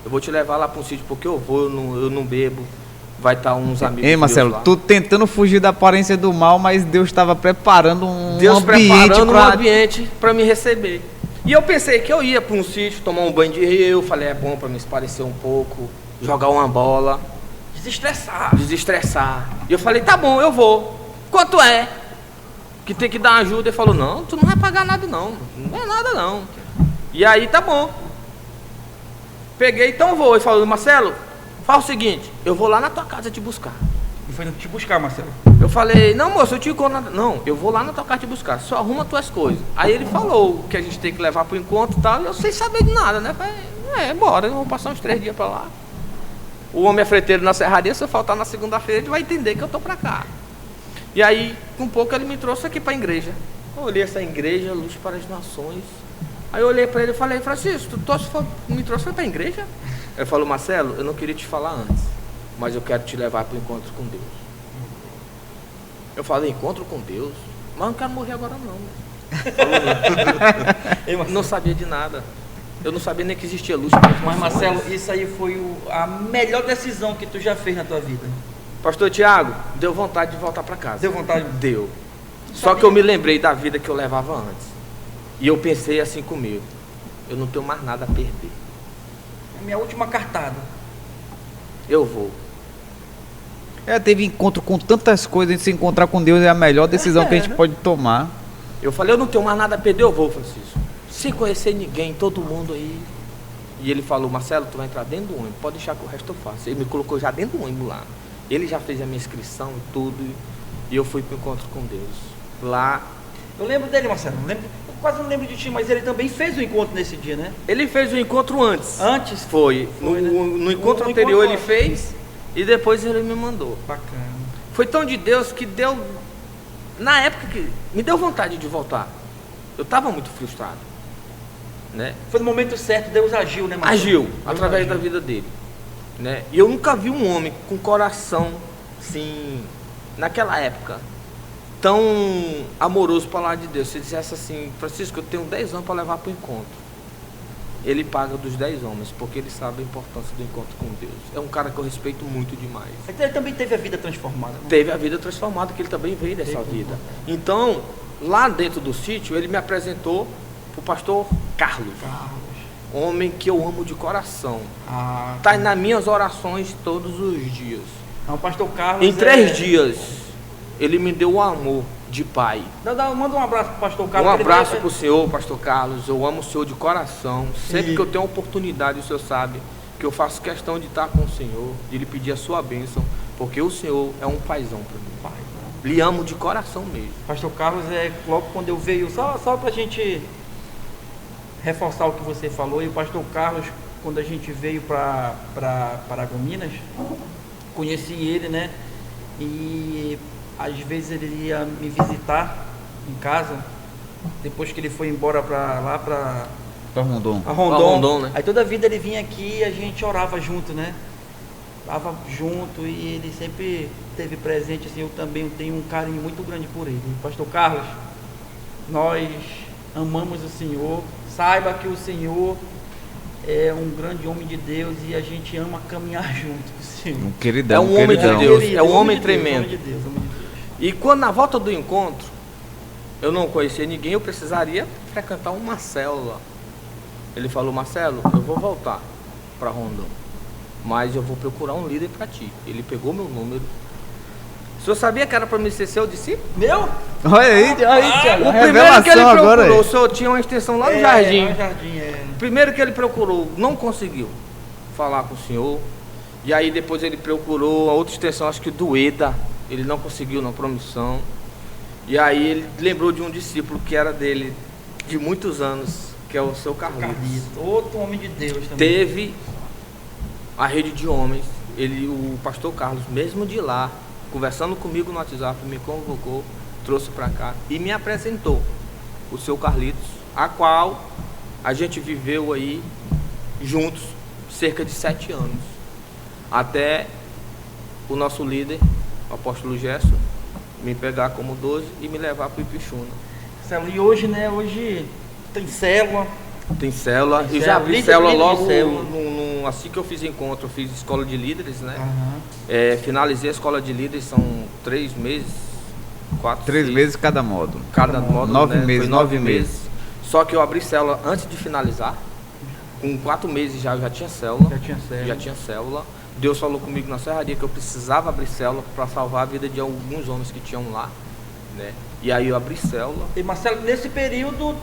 eu vou te levar lá pro sítio, porque eu não bebo. Vai estar uns amigos. Ei, Marcelo, tu tentando fugir da aparência do mal, mas Deus estava preparando um ambiente para me receber. E eu pensei que eu ia para um sítio, tomar um banho de rio. Falei: é bom para me esparecer um pouco, jogar uma bola, desestressar. E eu falei: tá bom, eu vou. Quanto é? Que tem que dar ajuda. Ele falou: não, tu não vai pagar nada não, não é nada não. E aí tá bom. Peguei, então vou. Ele falou: Marcelo, fala o seguinte, eu vou lá na tua casa te buscar. E foi te buscar, Marcelo? Eu falei: não, moço, eu te encontro. Não, eu vou lá na tua casa te buscar, só arruma tuas coisas. Aí ele falou que a gente tem que levar pro encontro e tal, e eu sem saber de nada, né? Falei: bora, eu vou passar uns 3 dias pra lá. O homem é freteiro na serraria, se eu faltar na segunda-feira, ele vai entender que eu tô pra cá. E aí, com pouco, ele me trouxe aqui pra igreja. Eu olhei essa igreja, Luz para as Nações. Aí eu olhei pra ele e falei: Francisco, tu me trouxe pra igreja? Ele falou: Marcelo, eu não queria te falar antes, mas eu quero te levar para o encontro com Deus. Eu falei: encontro com Deus? Mas eu não quero morrer agora não. Não sabia de nada. Eu não sabia nem que existia luz. Mas Marcelo, isso aí foi a melhor decisão que tu já fez na tua vida. Pastor Tiago, deu vontade de voltar para casa. Deu vontade? Deu. Só que eu me lembrei da vida que eu levava antes. E eu pensei assim comigo: eu não tenho mais nada a perder. É minha última cartada. Eu vou. Teve encontro com tantas coisas, se encontrar com Deus é a melhor decisão que a gente pode tomar. Eu falei: eu não tenho mais nada a perder, eu vou, Francisco. Sem conhecer ninguém, todo mundo aí. E ele falou: Marcelo, tu vai entrar dentro do ônibus, pode deixar que o resto eu faço. Ele me colocou já dentro do ônibus lá. Ele já fez a minha inscrição e tudo. E eu fui para o encontro com Deus. Lá. Eu lembro dele, Marcelo. Quase não lembro de ti, mas ele também fez o encontro nesse dia, né? Ele fez o encontro antes. Antes? Foi. No encontro anterior ele fez e depois ele me mandou. Bacana. Foi tão de Deus que deu, na época, que me deu vontade de voltar. Eu estava muito frustrado, né? Foi no momento certo, Deus agiu, né, Marcelo? Agiu, através da vida dele, né? E eu nunca vi um homem com coração, assim, naquela época, tão amoroso para lá de Deus. Se dissesse assim: Francisco, eu tenho 10 homens para levar para o encontro, ele paga dos 10 homens, porque ele sabe a importância do encontro com Deus. É um cara que eu respeito muito demais. Ele também teve a vida transformada, né? Teve a vida transformada, que ele também veio dessa vida. Então, lá dentro do sítio, ele me apresentou para o pastor Carlos. Homem que eu amo de coração. Está nas minhas orações todos os dias. O pastor Carlos, em 3 dias, ele me deu o amor de pai. Manda um abraço pro pastor Carlos. Um abraço pro senhor, pastor Carlos. Eu amo o senhor de coração. Sempre que eu tenho oportunidade, o senhor sabe que eu faço questão de estar com o senhor, de lhe pedir a sua bênção, porque o senhor é um paizão para mim. Pai. Lhe amo de coração mesmo. Pastor Carlos, logo quando eu veio, só pra gente reforçar o que você falou, e o pastor Carlos, quando a gente veio para Paragominas, conheci ele, né? E às vezes ele ia me visitar em casa, depois que ele foi embora para Rondon, né? Aí toda a vida ele vinha aqui e a gente orava junto, né? Orava junto e ele sempre esteve presente, assim, eu também tenho um carinho muito grande por ele. Pastor Carlos, nós amamos o Senhor, saiba que o Senhor é um grande homem de Deus e a gente ama caminhar junto com o Senhor. Um queridão, é um homem de Deus, é um homem de tremendo. Deus, homem de Deus. E quando na volta do encontro, eu não conhecia ninguém, eu precisaria frequentar uma célula. Ele falou: Marcelo, eu vou voltar para Rondon, mas eu vou procurar um líder para ti. Ele pegou meu número. O senhor sabia que era para me ser seu discípulo? Meu? Olha aí, Thiago. O primeiro que ele procurou, o senhor tinha uma extensão lá no jardim. Lá no jardim, O primeiro que ele procurou, não conseguiu. falar com o senhor. E aí depois ele procurou a outra extensão, acho que do EDA, ele não conseguiu na promissão. E aí ele lembrou de um discípulo que era dele, de muitos anos, que é o seu Carlitos. Outro homem de Deus também. Teve a rede de homens, o pastor Carlos, mesmo de lá, conversando comigo no WhatsApp, me convocou, trouxe para cá e me apresentou o seu Carlitos, a qual a gente viveu aí juntos cerca de 7 anos, até o nosso líder, o apóstolo Gerson, me pegar como 12 e me levar para o Ipixuna. E hoje, né, hoje tem célula. Tem célula, eu já abri célula logo, assim que eu fiz encontro, eu fiz escola de líderes, né? Finalizei a escola de líderes, são 3 meses, 3 meses cada módulo. Cada módulo, 9 né? meses, Foi 9 meses. Só que eu abri célula antes de finalizar. Com 4 meses eu já tinha célula. Já tinha célula. Deus falou comigo na serraria que eu precisava abrir célula para salvar a vida de alguns homens que tinham lá, né? E aí eu abri célula. E Marcelo, nesse período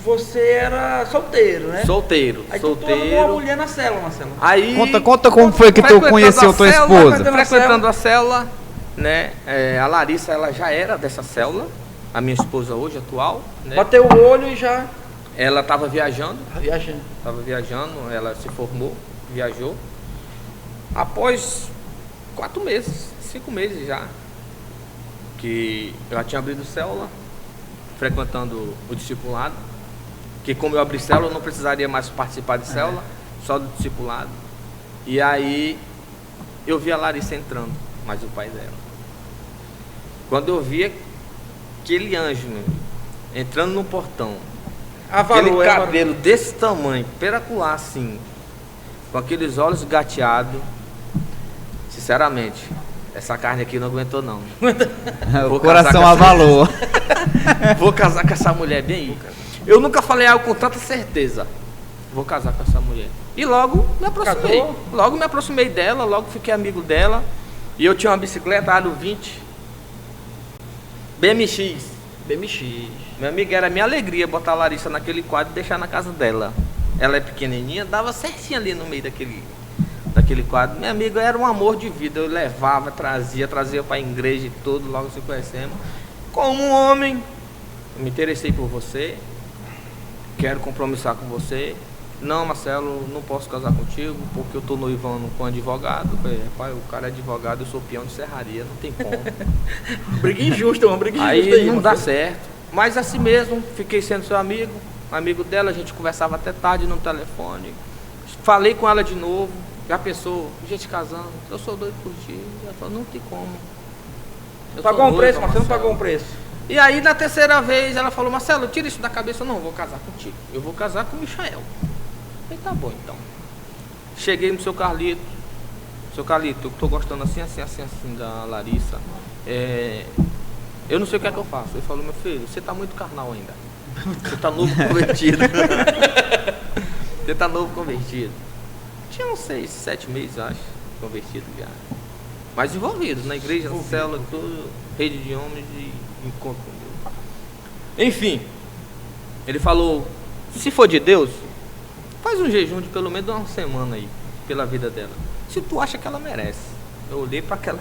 você era solteiro, né? Solteiro. Aí tu arrumou uma mulher na célula, Marcelo. Aí, conta como foi que tu conheceu tua esposa. Frequentando a célula, né? A Larissa, ela já era dessa célula, a minha esposa hoje, atual, né? Bateu o olho e já... Ela estava viajando. Estava viajando, ela se formou, viajou. Após 4 meses, 5 meses já, que ela tinha abrido célula, frequentando o discipulado, que como eu abri célula, eu não precisaria mais participar de célula, só do discipulado. E aí eu vi a Larissa entrando, mas o pai dela. Quando eu vi aquele anjo entrando no portão, aquele cabelo desse tamanho, peracular assim, com aqueles olhos gateados, sinceramente, essa carne aqui não aguentou não. O coração avalou. Vou casar com essa mulher bem aí. Eu nunca falei algo com tanta certeza. Vou casar com essa mulher. E logo me aproximei. Logo me aproximei dela, logo fiquei amigo dela. E eu tinha uma bicicleta aro 20 BMX. Meu amigo, era minha alegria botar a Larissa naquele quadro e deixar na casa dela. Ela é pequenininha, dava certinho ali no meio daquele quadro. Meu amigo, era um amor de vida. Eu levava, trazia para a igreja e tudo, logo se conhecemos. Como um homem, eu me interessei por você, quero compromissar com você. Não, Marcelo, não posso casar contigo, porque eu estou noivando com um advogado. Eu falei, pai, o cara é advogado, eu sou peão de serraria, não tem como. Briga injusta, uma briga injusta aí não dá certo. Mas assim mesmo, fiquei sendo seu amigo dela, a gente conversava até tarde no telefone. Falei com ela de novo, já pensou, gente casando, eu sou doido por ti. Ela falou, não tem como. Pagou um preço, Marcelo, não pagou um preço. E aí na terceira vez ela falou, Marcelo, tira isso da cabeça, eu não vou casar contigo, eu vou casar com o Michael. Eu falei, tá bom então. Cheguei no seu Carlito, eu tô gostando assim da Larissa. Eu não sei o que é que eu faço. Ele falou, meu filho, você tá muito carnal ainda. Você tá novo convertido. Você tá novo convertido. Tinha uns 6, 7 meses, eu acho, convertido já. Mas envolvidos na igreja, na célula, tudo, rede de homens e encontro com Deus. Enfim, ele falou, se for de Deus, faz um jejum de pelo menos uma semana aí, pela vida dela. Se tu acha que ela merece. Eu olhei para aquela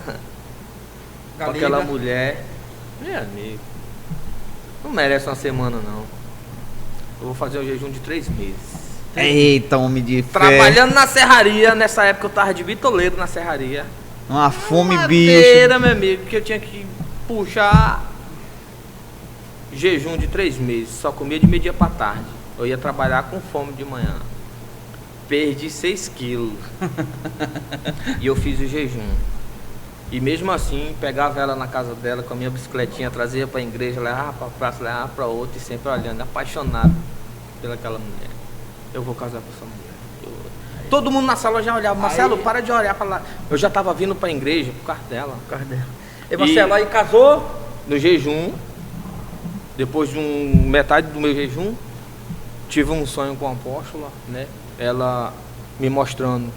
mulher, meu amigo, não merece uma semana não. Eu vou fazer um jejum de 3 meses. Eita, homem de fé. Trabalhando na serraria, nessa época eu tava de bitoleiro na serraria. Uma fome, madeira, bicho. meu amigo, que eu tinha que puxar jejum de 3 meses, só comia de meio-dia pra tarde. Eu ia trabalhar com fome de manhã. Perdi 6 quilos. E eu fiz o jejum. E mesmo assim, pegava ela na casa dela com a minha bicicletinha, trazia pra igreja, levava pra praça, levava pra outra e sempre olhando, apaixonado pelaquela mulher. Eu vou casar com essa mulher. Todo mundo na sala já olhava, Marcelo, para de olhar pra lá. Eu já tava vindo pra igreja por causa dela. E Marcelo, aí casou? No jejum, depois de metade do meu jejum, tive um sonho com a apóstola, né? Ela me mostrando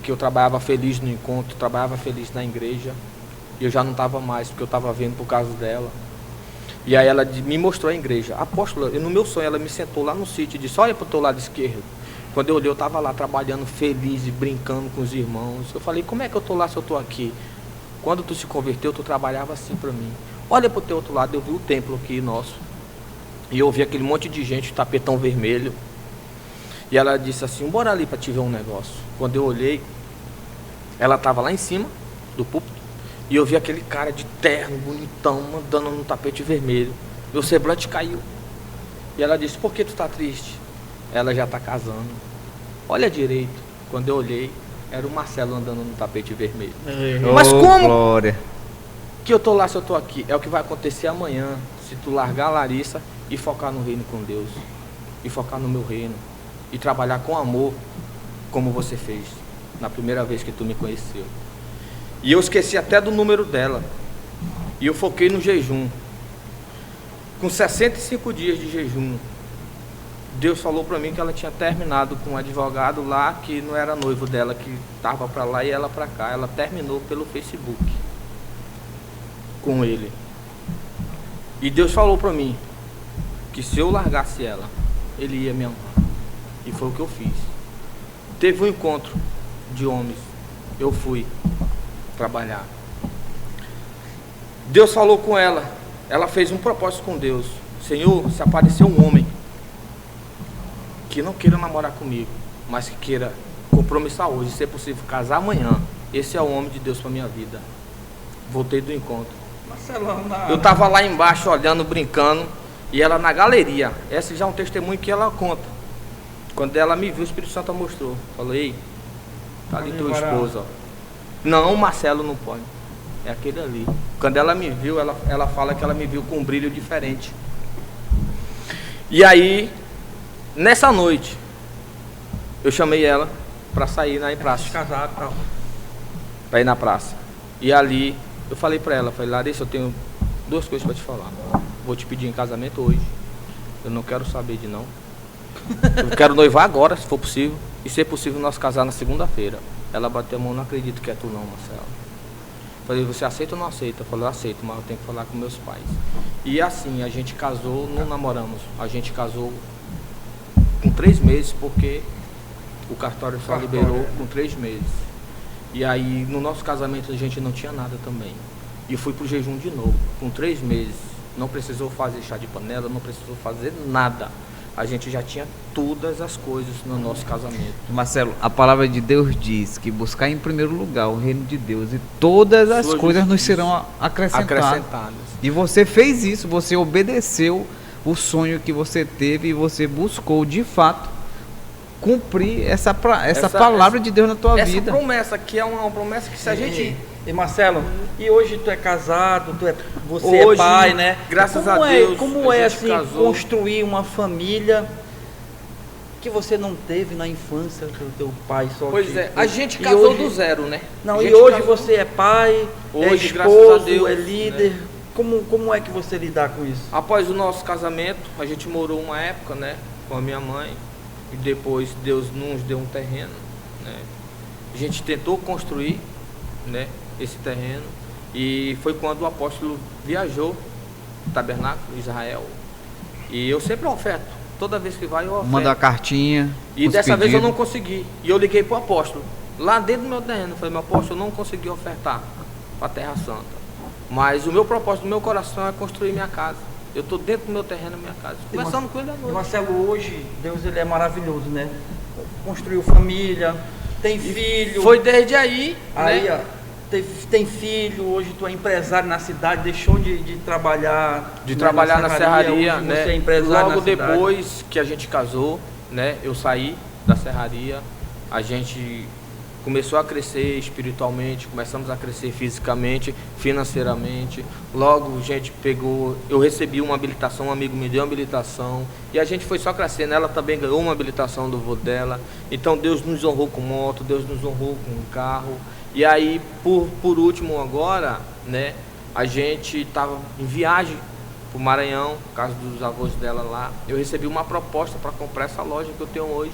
que eu trabalhava feliz no encontro, trabalhava feliz na igreja. E eu já não estava mais, porque eu estava vendo por causa dela. E aí ela me mostrou a igreja. Apóstola, no meu sonho ela me sentou lá no sítio e disse, olha para o teu lado esquerdo. Quando eu olhei, eu estava lá trabalhando feliz e brincando com os irmãos. Eu falei, como é que eu estou lá se eu estou aqui? Quando tu se converteu, tu trabalhava assim para mim. Olha para o teu outro lado, eu vi o templo aqui nosso. E eu vi aquele monte de gente, tapetão vermelho. E ela disse assim, bora ali para te ver um negócio. Quando eu olhei, ela estava lá em cima do púlpito. E eu vi aquele cara de terno, bonitão, andando no tapete vermelho. Meu semblante caiu. E ela disse, por que tu está triste? Ela já está casando. Olha direito. Quando eu olhei, era o Marcelo andando no tapete vermelho. Mas como glória. que eu estou lá se eu estou aqui? É o que vai acontecer amanhã, se tu largar a Larissa e focar no reino com Deus. E focar no meu reino. E trabalhar com amor, como você fez na primeira vez que tu me conheceu. E eu esqueci até do número dela. E eu foquei no jejum. Com 65 dias de jejum, Deus falou para mim que ela tinha terminado com um advogado lá, que não era noivo dela, que estava para lá e ela para cá. Ela terminou pelo Facebook com ele. E Deus falou para mim que se eu largasse ela, ele ia me amar. E foi o que eu fiz. Teve um encontro de homens. Eu fui trabalhar. Deus falou com ela. Ela fez um propósito com Deus. Senhor, se aparecer um homem que não queira namorar comigo, mas que queira compromissar hoje, se é possível casar amanhã, esse é o homem de Deus para minha vida. Voltei do encontro. Marcelão, eu estava lá embaixo olhando, brincando, e ela na galeria. Esse já é um testemunho que ela conta. Quando ela me viu, o Espírito Santo mostrou. Falei, ei, tá ali tua esposa. Ó. Não, o Marcelo não pode. É aquele ali. Quando ela me viu, ela fala que ela me viu com um brilho diferente. E aí, nessa noite, eu chamei ela para sair na praça. Para ir na praça. E ali, eu falei para ela, falei, Larissa, eu tenho duas coisas para te falar. Vou te pedir em casamento hoje. Eu não quero saber de não. Eu quero noivar agora, se for possível. E se é possível, nós casar na segunda-feira. Ela bateu a mão, não acredito que é tu não, Marcelo. Falei, você aceita ou não aceita? Eu falei, eu aceito, mas eu tenho que falar com meus pais. E assim, a gente casou, não namoramos. A gente casou com 3 meses, porque o cartório só liberou com 3 meses. E aí, no nosso casamento, a gente não tinha nada também. E eu fui pro jejum de novo, com 3 meses. Não precisou fazer chá de panela, não precisou fazer nada. A gente já tinha todas as coisas no nosso casamento. Marcelo, a palavra de Deus diz que buscar em primeiro lugar o reino de Deus e todas as coisas nos serão acrescentadas. E você fez isso, você obedeceu o sonho que você teve e você buscou de fato cumprir essa palavra de Deus na tua vida. Essa promessa que é uma promessa que se a gente... E Marcelo, e hoje tu é casado, você hoje, é pai, né? Graças a Deus. Como é assim, construir uma família que você não teve na infância com o teu pai só? Pois é, a gente casou do zero, né? Não, e hoje você é pai, hoje, é esposo, Deus, é líder. Né? Como é que você lidar com isso? Após o nosso casamento, a gente morou uma época, né, com a minha mãe. E depois Deus nos deu um terreno, né? A gente tentou construir, né, esse terreno, e foi quando o apóstolo viajou no tabernáculo, Israel, e eu sempre oferto, toda vez que vai eu oferto. Manda a cartinha. E dessa vez eu não consegui, e eu liguei para o apóstolo, lá dentro do meu terreno, falei, meu apóstolo, eu não consegui ofertar para a Terra Santa, mas o meu propósito, do meu coração é construir minha casa. Eu estou dentro do meu terreno, minha casa, conversando com ele à noite. Marcelo, hoje, Deus ele é maravilhoso, né? Construiu família, tem filho. Foi desde aí, né? Ó, tem filho, hoje tu é empresário na cidade, deixou de trabalhar... De trabalhar na serraria, né? Você é empresário. Logo depois que a gente casou, né? Eu saí da serraria, a gente começou a crescer espiritualmente, começamos a crescer fisicamente, financeiramente. Logo a gente pegou, eu recebi uma habilitação, um amigo me deu uma habilitação, e a gente foi só crescendo. Ela também ganhou uma habilitação do vô dela. Então Deus nos honrou com moto, Deus nos honrou com um carro. E aí, por último agora, né, a gente estava em viagem para o Maranhão, por causa dos avós dela lá. Eu recebi uma proposta para comprar essa loja que eu tenho hoje,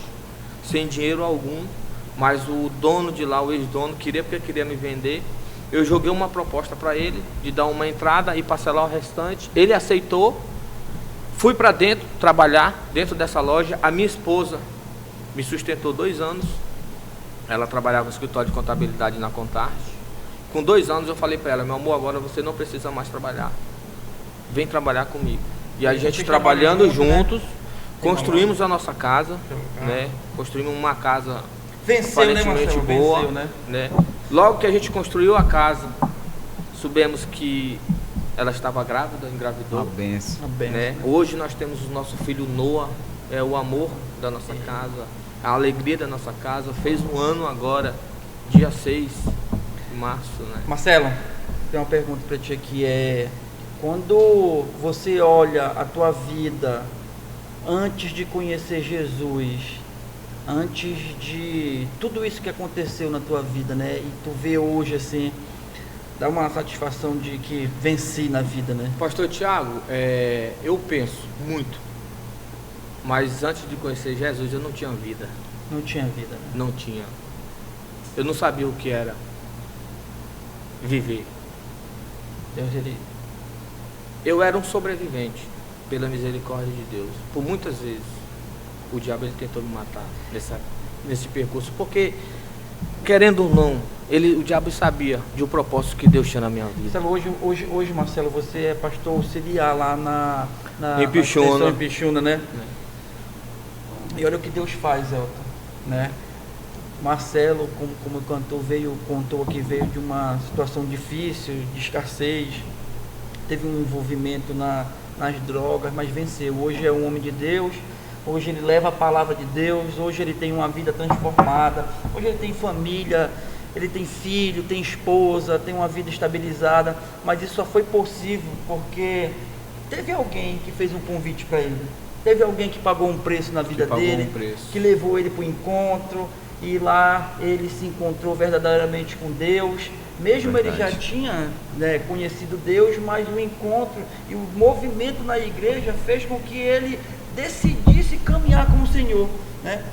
sem dinheiro algum, mas o dono de lá, o ex-dono, queria, porque queria me vender. Eu joguei uma proposta para ele, de dar uma entrada e parcelar o restante. Ele aceitou, fui para dentro, trabalhar dentro dessa loja. A minha esposa me sustentou 2 anos. Ela trabalhava no escritório de contabilidade na Contarte. Com 2 anos eu falei para ela: meu amor, agora você não precisa mais trabalhar, vem trabalhar comigo. E a gente trabalhando juntos, construímos a nossa casa, né? Construímos uma casa aparentemente boa, né? Logo que a gente construiu a casa, soubemos que ela estava grávida, engravidou. Uma benção. Né? Hoje nós temos o nosso filho Noah, é o amor da nossa casa, a alegria da nossa casa. Fez 1 ano agora, dia 6 de março, né? Marcelo, tem uma pergunta para ti aqui, quando você olha a tua vida antes de conhecer Jesus, antes de tudo isso que aconteceu na tua vida, né? E tu vê hoje assim, dá uma satisfação de que venci na vida, né? Pastor Tiago, eu penso muito, mas antes de conhecer Jesus eu não tinha vida. Não tinha vida, né? Não tinha. Eu não sabia o que era viver. Eu era um sobrevivente, pela misericórdia de Deus. Por muitas vezes o diabo ele tentou me matar nesse percurso, porque querendo ou não, o diabo sabia de um propósito que Deus tinha na minha vida. Sabe, hoje, Marcelo, você é pastor auxiliar lá em Pixuna. Em Pixuna, né? E olha o que Deus faz, Elton, né? Marcelo, como contou aqui, veio de uma situação difícil, de escassez, teve um envolvimento nas drogas, mas venceu. Hoje é um homem de Deus, hoje ele leva a palavra de Deus, hoje ele tem uma vida transformada, hoje ele tem família, ele tem filho, tem esposa, tem uma vida estabilizada, mas isso só foi possível porque teve alguém que fez um convite para ele, teve alguém que pagou um preço na vida dele, que levou ele para o encontro, e lá ele se encontrou verdadeiramente com Deus. Mesmo ele já tinha, né, conhecido Deus, mas o encontro e o movimento na igreja fez com que ele decidisse caminhar com o Senhor, né?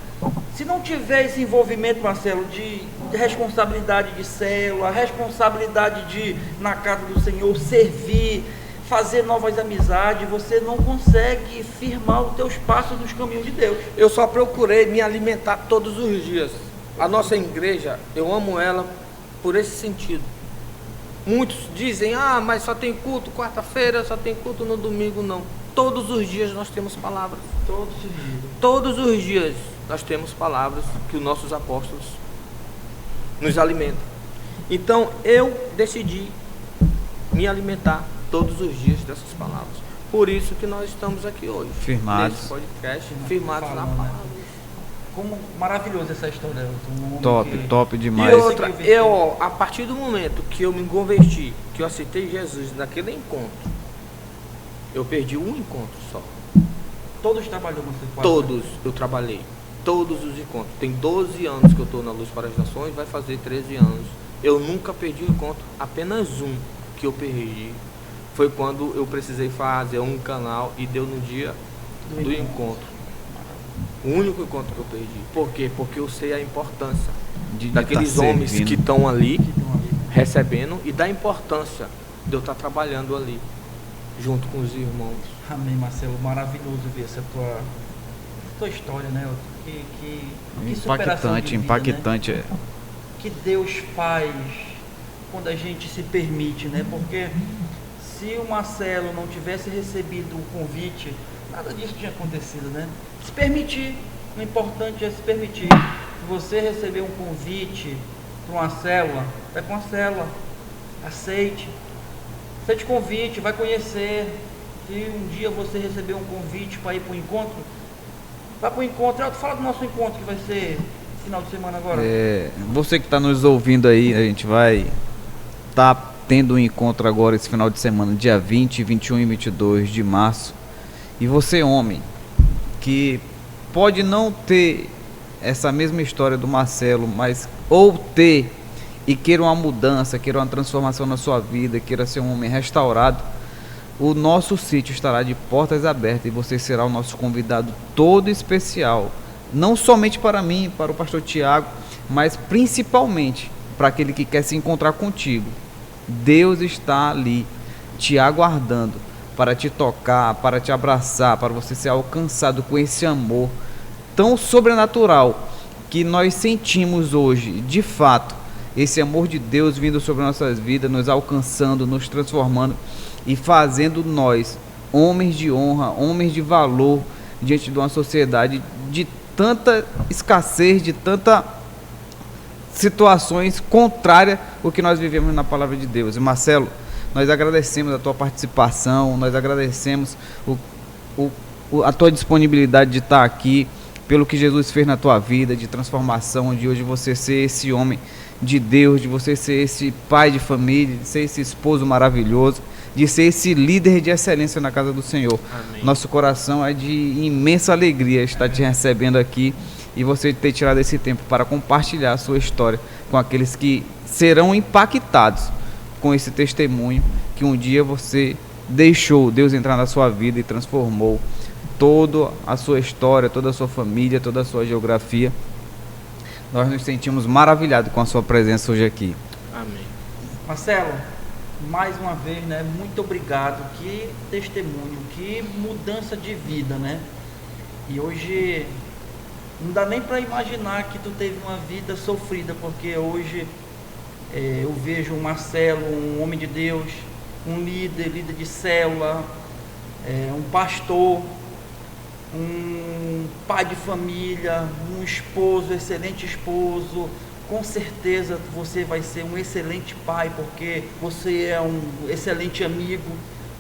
Se não tiver esse envolvimento, Marcelo, de responsabilidade de célula, responsabilidade de, na casa do Senhor, servir, fazer novas amizades, você não consegue firmar os teus passos nos caminhos de Deus. Eu só procurei me alimentar todos os dias. A nossa igreja, eu amo ela por esse sentido. Muitos dizem: mas só tem culto quarta-feira, só tem culto no domingo. Não, todos os dias nós temos palavras. Todos os dias nós temos palavras que os nossos apóstolos nos alimentam. Então eu decidi me alimentar todos os dias dessas palavras. Por isso que nós estamos aqui hoje, firmados nesse podcast, firmados na palavra. Como maravilhosa essa história. Top demais. E outra, a partir do momento que eu me converti, que eu aceitei Jesus naquele encontro, eu perdi um encontro só. Todos trabalhou com você? Todos eu trabalhei, todos os encontros. Tem 12 anos que eu estou na Luz para as Nações, vai fazer 13 anos. Eu nunca perdi um encontro, apenas um que eu perdi. Foi quando eu precisei fazer um canal e deu no dia do encontro. O único encontro que eu perdi. Por quê? Porque eu sei a importância daqueles homens que estão ali recebendo e da importância de eu estar trabalhando ali junto com os irmãos. Amém, Marcelo. Maravilhoso ver essa tua história, né? Que impactante, né? Que Deus faz quando a gente se permite, né? Porque se o Marcelo não tivesse recebido o convite, nada disso tinha acontecido, né? Se permitir, o importante é se permitir. Se você receber um convite para uma célula, vai com a célula, aceite convite, vai conhecer. Se um dia você receber um convite para ir para o encontro, vai para o encontro. Fala do nosso encontro que vai ser final de semana agora. Você que está nos ouvindo aí, a gente vai estar tendo um encontro agora esse final de semana, dia 20, 21 e 22 de março. E você, homem, que pode não ter essa mesma história do Marcelo, mas ou ter e queira uma mudança, queira uma transformação na sua vida, queira ser um homem restaurado, o nosso sítio estará de portas abertas e você será o nosso convidado todo especial, não somente para mim, para o pastor Tiago, mas principalmente para aquele que quer se encontrar contigo. Deus está ali te aguardando para te tocar, para te abraçar, para você ser alcançado com esse amor tão sobrenatural que nós sentimos hoje, de fato, esse amor de Deus vindo sobre nossas vidas, nos alcançando, nos transformando e fazendo nós homens de honra, homens de valor diante de uma sociedade de tanta escassez, de tanta situações contrárias ao que nós vivemos na palavra de Deus. E Marcelo, nós agradecemos a tua participação, nós agradecemos a tua disponibilidade de estar aqui, pelo que Jesus fez na tua vida, de transformação, de hoje você ser esse homem de Deus, de você ser esse pai de família, de ser esse esposo maravilhoso, de ser esse líder de excelência na casa do Senhor. Amém. Nosso coração é de imensa alegria estar te recebendo aqui e você ter tirado esse tempo para compartilhar a sua história com aqueles que serão impactados com esse testemunho que um dia você deixou Deus entrar na sua vida e transformou toda a sua história, toda a sua família, toda a sua geografia. Nós nos sentimos maravilhados com a sua presença hoje aqui. Amém. Marcelo, mais uma vez, né? Muito obrigado. Que testemunho, que mudança de vida, né? E hoje não dá nem para imaginar que tu teve uma vida sofrida, porque hoje eu vejo o Marcelo, um homem de Deus, um líder de célula, um pastor, um pai de família, um esposo, excelente esposo. Com certeza você vai ser um excelente pai, porque você é um excelente amigo.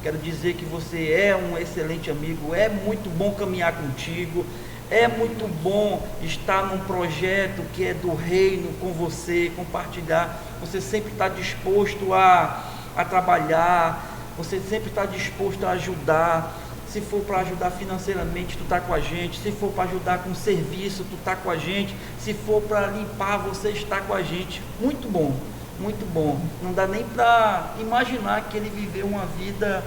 Quero dizer que você é um excelente amigo. É muito bom caminhar contigo. É muito bom estar num projeto que é do reino com você, compartilhar. Você sempre está disposto a trabalhar. Você sempre está disposto a ajudar. Se for para ajudar financeiramente, tu está com a gente. Se for para ajudar com serviço, tu está com a gente. Se for para limpar, você está com a gente. Muito bom, muito bom. Não dá nem para imaginar que ele viveu uma vida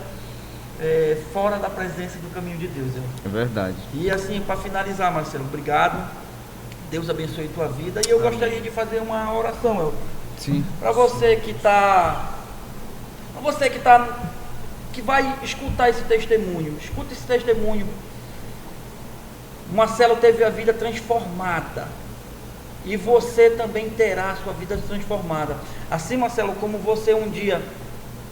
fora da presença do caminho de Deus. É verdade. E assim, para finalizar, Marcelo, obrigado. Deus abençoe tua vida. E eu gostaria de fazer uma oração. Sim. Para você que que vai escutar esse testemunho. Escuta esse testemunho. Marcelo teve a vida transformada. E você também terá a sua vida transformada. Assim, Marcelo, como você um dia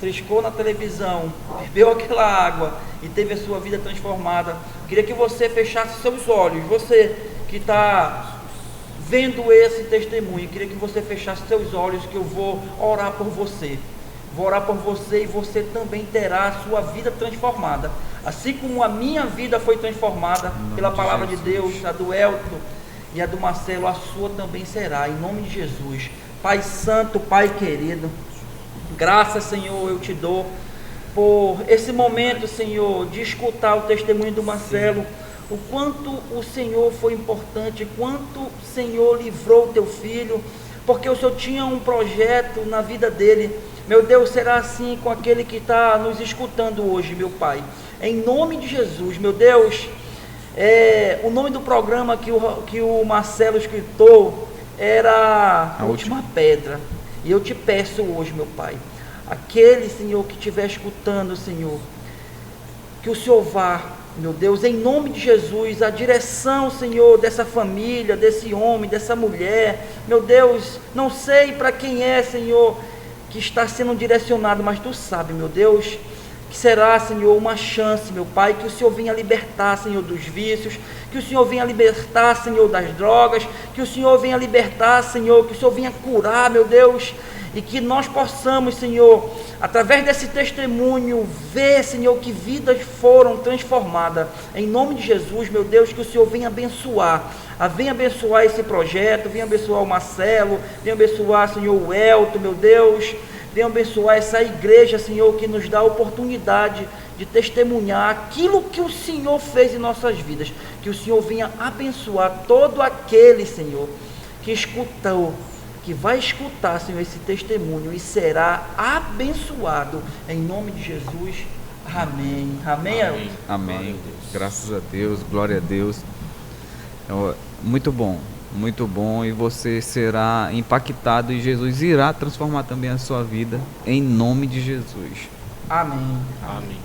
triscou na televisão, bebeu aquela água e teve a sua vida transformada, queria que você fechasse seus olhos. Você que está vendo esse testemunho, queria que você fechasse seus olhos, que eu vou orar por você. Vou orar por você e você também terá a sua vida transformada. Assim como a minha vida foi transformada pela palavra de Deus, a do Elton e a do Marcelo, a sua também será, em nome de Jesus. Pai Santo, Pai querido, graças, Senhor, eu te dou por esse momento, Senhor, de escutar o testemunho do Marcelo. O quanto o Senhor foi importante, quanto o Senhor livrou o teu filho, porque o Senhor tinha um projeto na vida dele. Meu Deus, será assim com aquele que está nos escutando hoje, meu Pai. Em nome de Jesus, meu Deus, o nome do programa que o Marcelo escritou era A Última Pedra. E eu te peço hoje, meu Pai, aquele, Senhor, que estiver escutando, Senhor, que o Senhor vá, meu Deus, em nome de Jesus, a direção, Senhor, dessa família, desse homem, dessa mulher. Meu Deus, não sei para quem é, Senhor, que está sendo direcionado, mas tu sabe, meu Deus, que será, Senhor, uma chance, meu Pai, que o Senhor venha libertar, Senhor, dos vícios, que o Senhor venha libertar, Senhor, das drogas, que o Senhor venha libertar, Senhor, que o Senhor venha curar, meu Deus, e que nós possamos, Senhor, através desse testemunho, ver, Senhor, que vidas foram transformadas. Em nome de Jesus, meu Deus, que o Senhor venha abençoar. Venha abençoar esse projeto, venha abençoar o Marcelo, venha abençoar, Senhor, o Elton, meu Deus. Venha abençoar essa igreja, Senhor, que nos dá a oportunidade de testemunhar aquilo que o Senhor fez em nossas vidas. Que o Senhor venha abençoar todo aquele, Senhor, que escutou, que vai escutar, Senhor, esse testemunho e será abençoado. Em nome de Jesus. Amém. Amém. Amém. Amém. Graças a Deus, glória a Deus. Muito bom. Muito bom, e você será impactado e Jesus irá transformar também a sua vida em nome de Jesus. Amém. Amém.